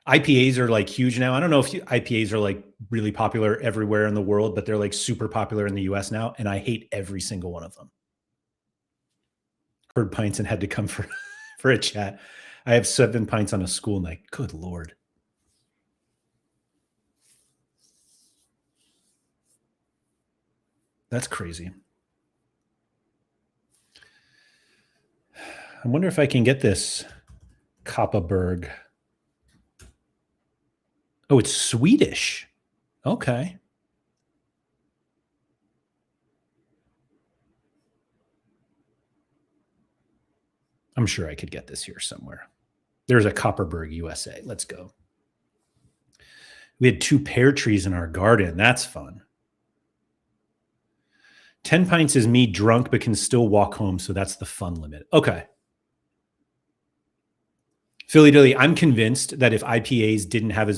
IPAs are like huge now. I don't know if IPAs are like really popular everywhere in the world, but they're like super popular in the US now. And I hate every single one of them. Heard pints and had to come for, for a chat. I have 7 pints on a school night. Good Lord. That's crazy. I wonder if I can get this Koppaberg. Oh, it's Swedish. Okay. I'm sure I could get this here somewhere. There's a Kopperberg USA. Let's go. We had 2 pear trees in our garden. That's fun. 10 pints is me drunk, but can still walk home. So that's the fun limit. Okay. Philly Dilly, I'm convinced that if IPAs didn't have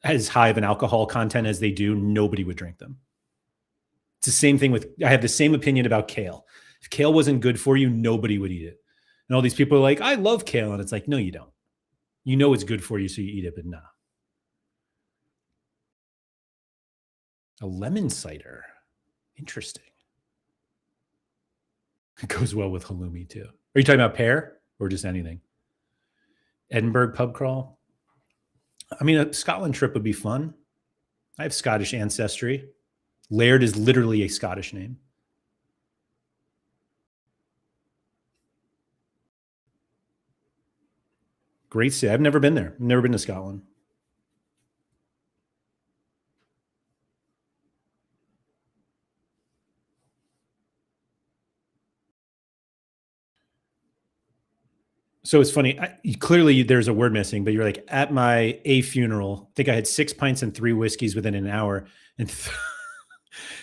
as high of an alcohol content as they do, nobody would drink them. It's the same thing I have the same opinion about kale. If kale wasn't good for you, nobody would eat it. And all these people are like, I love kale. And it's like, no, you don't. You know it's good for you, so you eat it, but nah. A lemon cider. Interesting. It goes well with halloumi too. Are you talking about pear or just anything? Edinburgh pub crawl. I mean, a Scotland trip would be fun. I have Scottish ancestry. Laird is literally a Scottish name. Great city. I've never been there. I've never been to Scotland. So it's funny. Clearly, there's a word missing, but you're like, at my A funeral, I think I had 6 pints and 3 whiskeys within an hour and,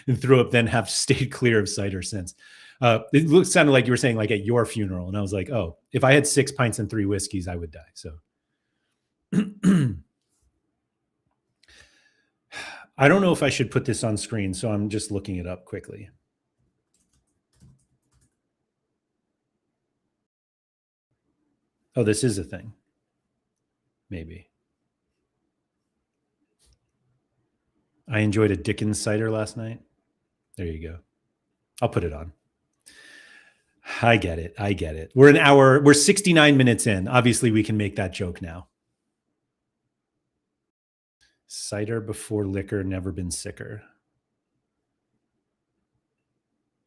and threw up, then have stayed clear of cider since. It sounded like you were saying like at your funeral. And I was like, oh, if I had 6 pints and 3 whiskeys, I would die. So I don't know if I should put this on screen. So I'm just looking it up quickly. Oh, this is a thing. Maybe. I enjoyed a Dickens cider last night. There you go. I'll put it on. I get it. We're 69 minutes in. Obviously, we can make that joke now. Cider before liquor, never been sicker.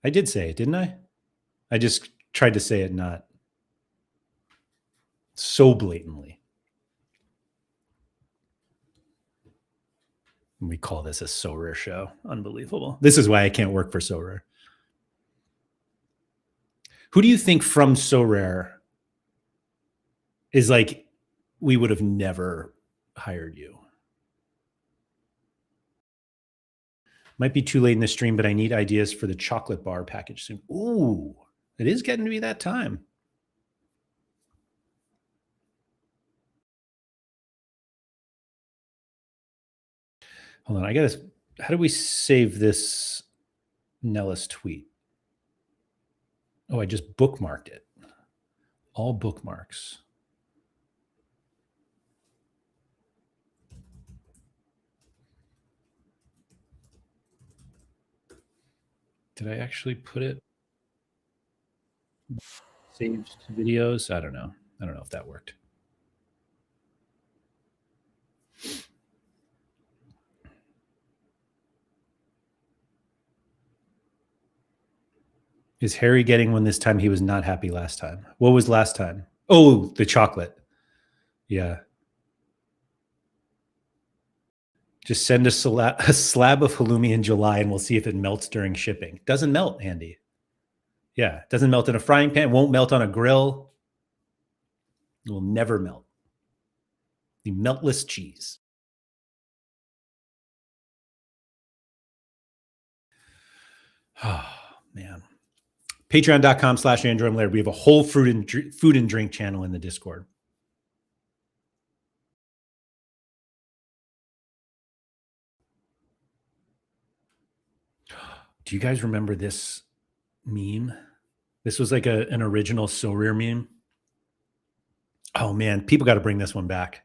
I did say it, didn't I? I just tried to say it not so blatantly. We call this a Sorare show. Unbelievable. This is why I can't work for Sorare. Who do you think from Sorare is like, we would have never hired you? Might be too late in the stream, but I need ideas for the chocolate bar package soon. Ooh, it is getting to be that time. Hold on, how do we save this Nellis tweet? Oh, I just bookmarked it. All bookmarks. Did I actually put it? Saved videos? I don't know. I don't know if that worked. Is Harry getting one this time? He was not happy last time. What was last time? Oh, the chocolate. Yeah. Just send a slab of halloumi in July and we'll see if it melts during shipping. Doesn't melt, Andy. Yeah, it doesn't melt in a frying pan, won't melt on a grill. It will never melt. The meltless cheese. Oh, man. Patreon.com/Andrew M. Laird. We have a whole food and drink channel in the Discord. Do you guys remember this meme? This was like an original Sorare meme. Oh man, people got to bring this one back.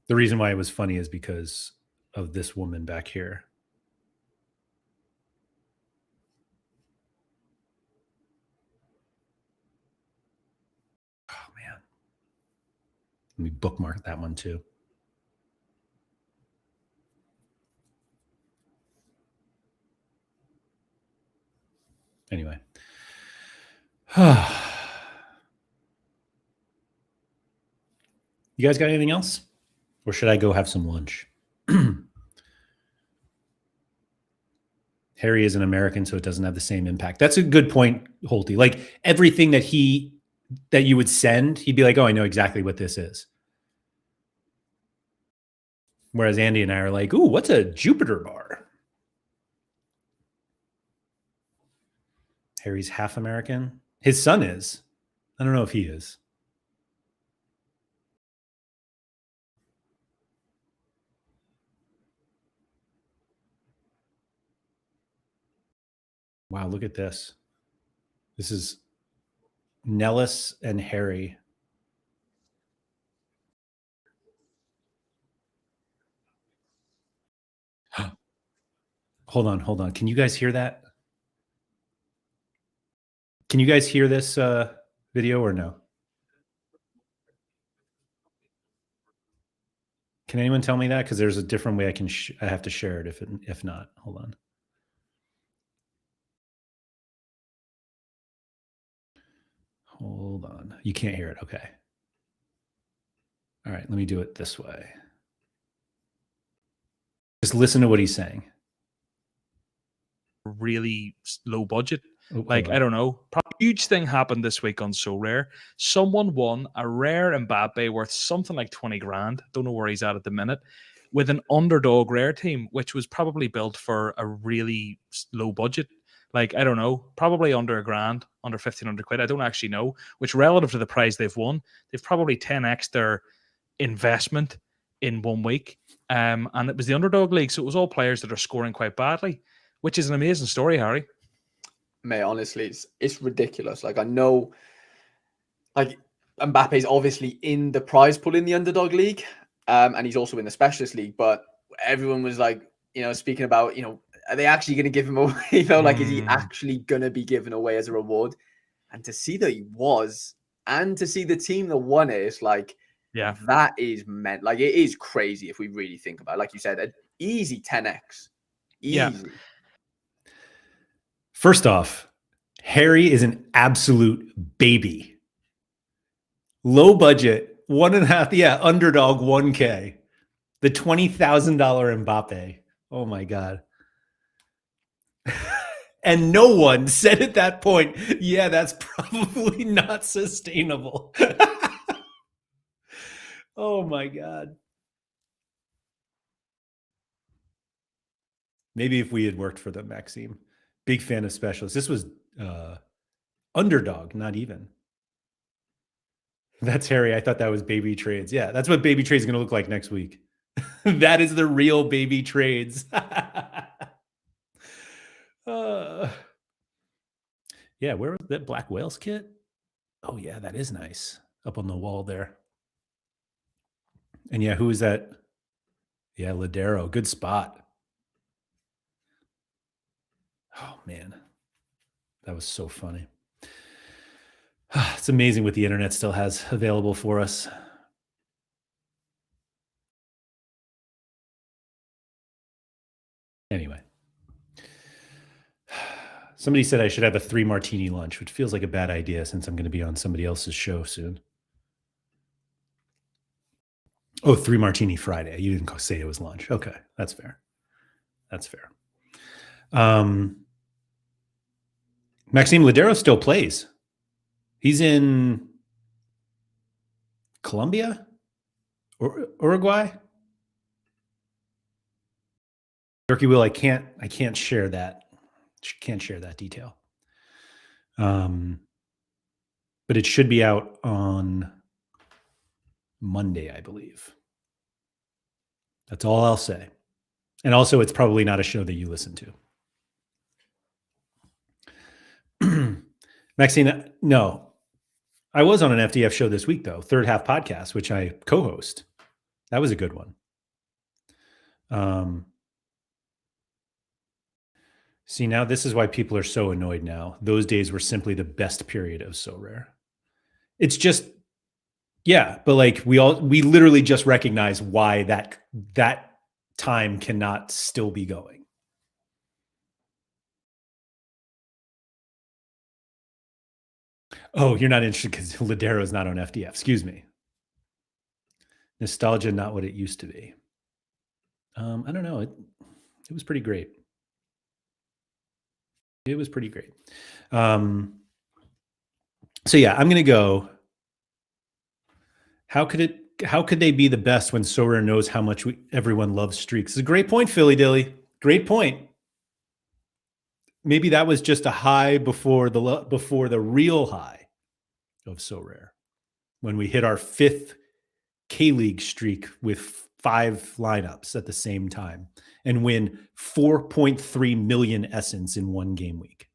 The reason why it was funny is because of this woman back here. Oh man. Let me bookmark that one too. Anyway. You guys got anything else? Or should I go have some lunch? Harry is an American, so it doesn't have the same impact. That's a good point, Holty. Like everything that you would send, he'd be like, oh, I know exactly what this is. Whereas Andy and I are like, ooh, what's a Jupiter bar? Harry's half American. His son is. I don't know if he is. Wow, look at this. This is Nellis and Harry. Hold on. Can you guys hear that? Can you guys hear this video or no? Can anyone tell me that? Because there's a different way I have to share it if not. Hold on. Hold on. You can't hear it. Okay. All right. Let me do it this way. Just listen to what he's saying. Really low budget. Like, I don't know. Huge thing happened this week on Sorare. Someone won a rare Mbappe worth something like 20 grand. Don't know where he's at the minute. With an underdog rare team, which was probably built for a really low budget. Like, I don't know, probably under a grand, under 1,500 quid. I don't actually know, which relative to the prize they've won, they've probably 10x their investment in 1 week. And it was the underdog league. So it was all players that are scoring quite badly, which is an amazing story, Harry. Mate, honestly, it's ridiculous. Like, I know, like, Mbappe's obviously in the prize pool in the underdog league, and he's also in the specialist league, but everyone was like, speaking about, are they actually going to give him away? Like, is he actually going to be given away as a reward? And to see that he was, and to see the team that won it, it's like, yeah, that is meant. Like, it is crazy if we really think about it. Like you said, an easy 10x. Easy. Yeah. First off, Harry is an absolute baby. Low budget, 1.5, underdog 1K. The $20,000 Mbappe. Oh my God. And no one said at that point, yeah, that's probably not sustainable. Oh my God. Maybe if we had worked for them, Maxime. Big fan of specialists. This was underdog, not even. That's Harry. I thought that was baby trades. Yeah, that's what baby trades is going to look like next week. That is the real baby trades. Yeah, where was that Black Whales kit? Oh yeah, that is nice. Up on the wall there. And yeah, who is that? Yeah, Ladero. Good spot. Oh man, that was so funny. It's amazing what the internet still has available for us. Anyway, somebody said I should have a 3 martini lunch, which feels like a bad idea since I'm going to be on somebody else's show soon. Oh, 3 Martini Friday. You didn't say it was lunch. Okay, that's fair. That's fair. Maxime Ladero still plays. He's in Colombia or Uruguay. Yorkie Will, I can't share that. Can't share that detail. But it should be out on Monday, I believe. That's all I'll say. And also, it's probably not a show that you listen to. Maxine, no. I was on an FDF show this week, though, Third Half Podcast, which I co-host. That was a good one. See, now this is why people are so annoyed now. Those days were simply the best period of Sorare. It's just, yeah, but like we literally just recognize why that time cannot still be going. Oh, you're not interested because Ladero is not on FDF. Excuse me. Nostalgia, not what it used to be. I don't know. It was pretty great. It was pretty great. So yeah, I'm gonna go. How could they be the best when Sorare knows how much everyone loves streaks? It's a great point, Philly Dilly. Great point. Maybe that was just a high before the real high of Sorare, when we hit our 5th K-League streak with 5 lineups at the same time and win 4.3 million essence in one game week.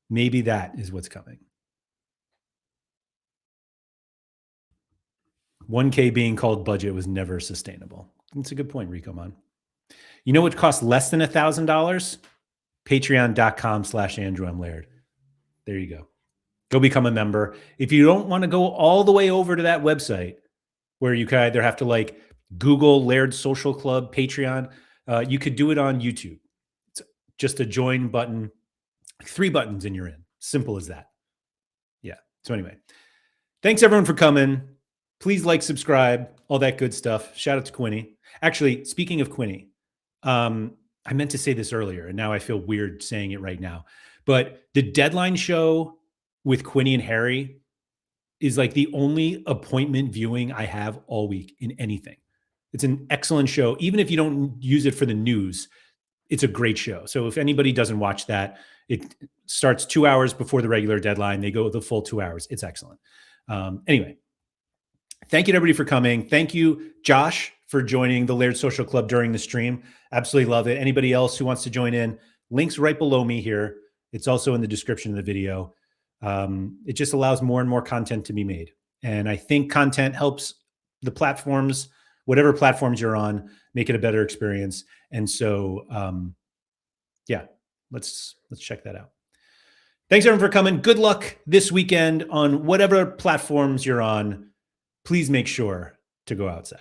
Maybe that is what's coming. 1K being called budget was never sustainable. That's a good point, Rico Man. You know what costs less than $1,000? Patreon.com/Andrew M. Laird. There you go. Go become a member. If you don't want to go all the way over to that website where you could either have to like Google Laird Social Club, Patreon, you could do it on YouTube. It's just a join button, 3 buttons and you're in. Simple as that. Yeah. So anyway, thanks everyone for coming. Please like, subscribe, all that good stuff. Shout out to Quinny. Actually, speaking of Quinny, I meant to say this earlier, and now I feel weird saying it right now. But the Deadline show with Quinny and Harry is like the only appointment viewing I have all week in anything. It's an excellent show. Even if you don't use it for the news, it's a great show. So if anybody doesn't watch that, it starts 2 hours before the regular deadline. They go the full 2 hours. It's excellent. Anyway, thank you to everybody for coming. Thank you, Josh, for joining the Laird Social Club during the stream. Absolutely love it. Anybody else who wants to join in, links right below me here. It's also in the description of the video. It just allows more and more content to be made. And I think content helps the platforms, whatever platforms you're on, make it a better experience. And so, yeah, let's check that out. Thanks everyone for coming. Good luck this weekend on whatever platforms you're on. Please make sure to go outside.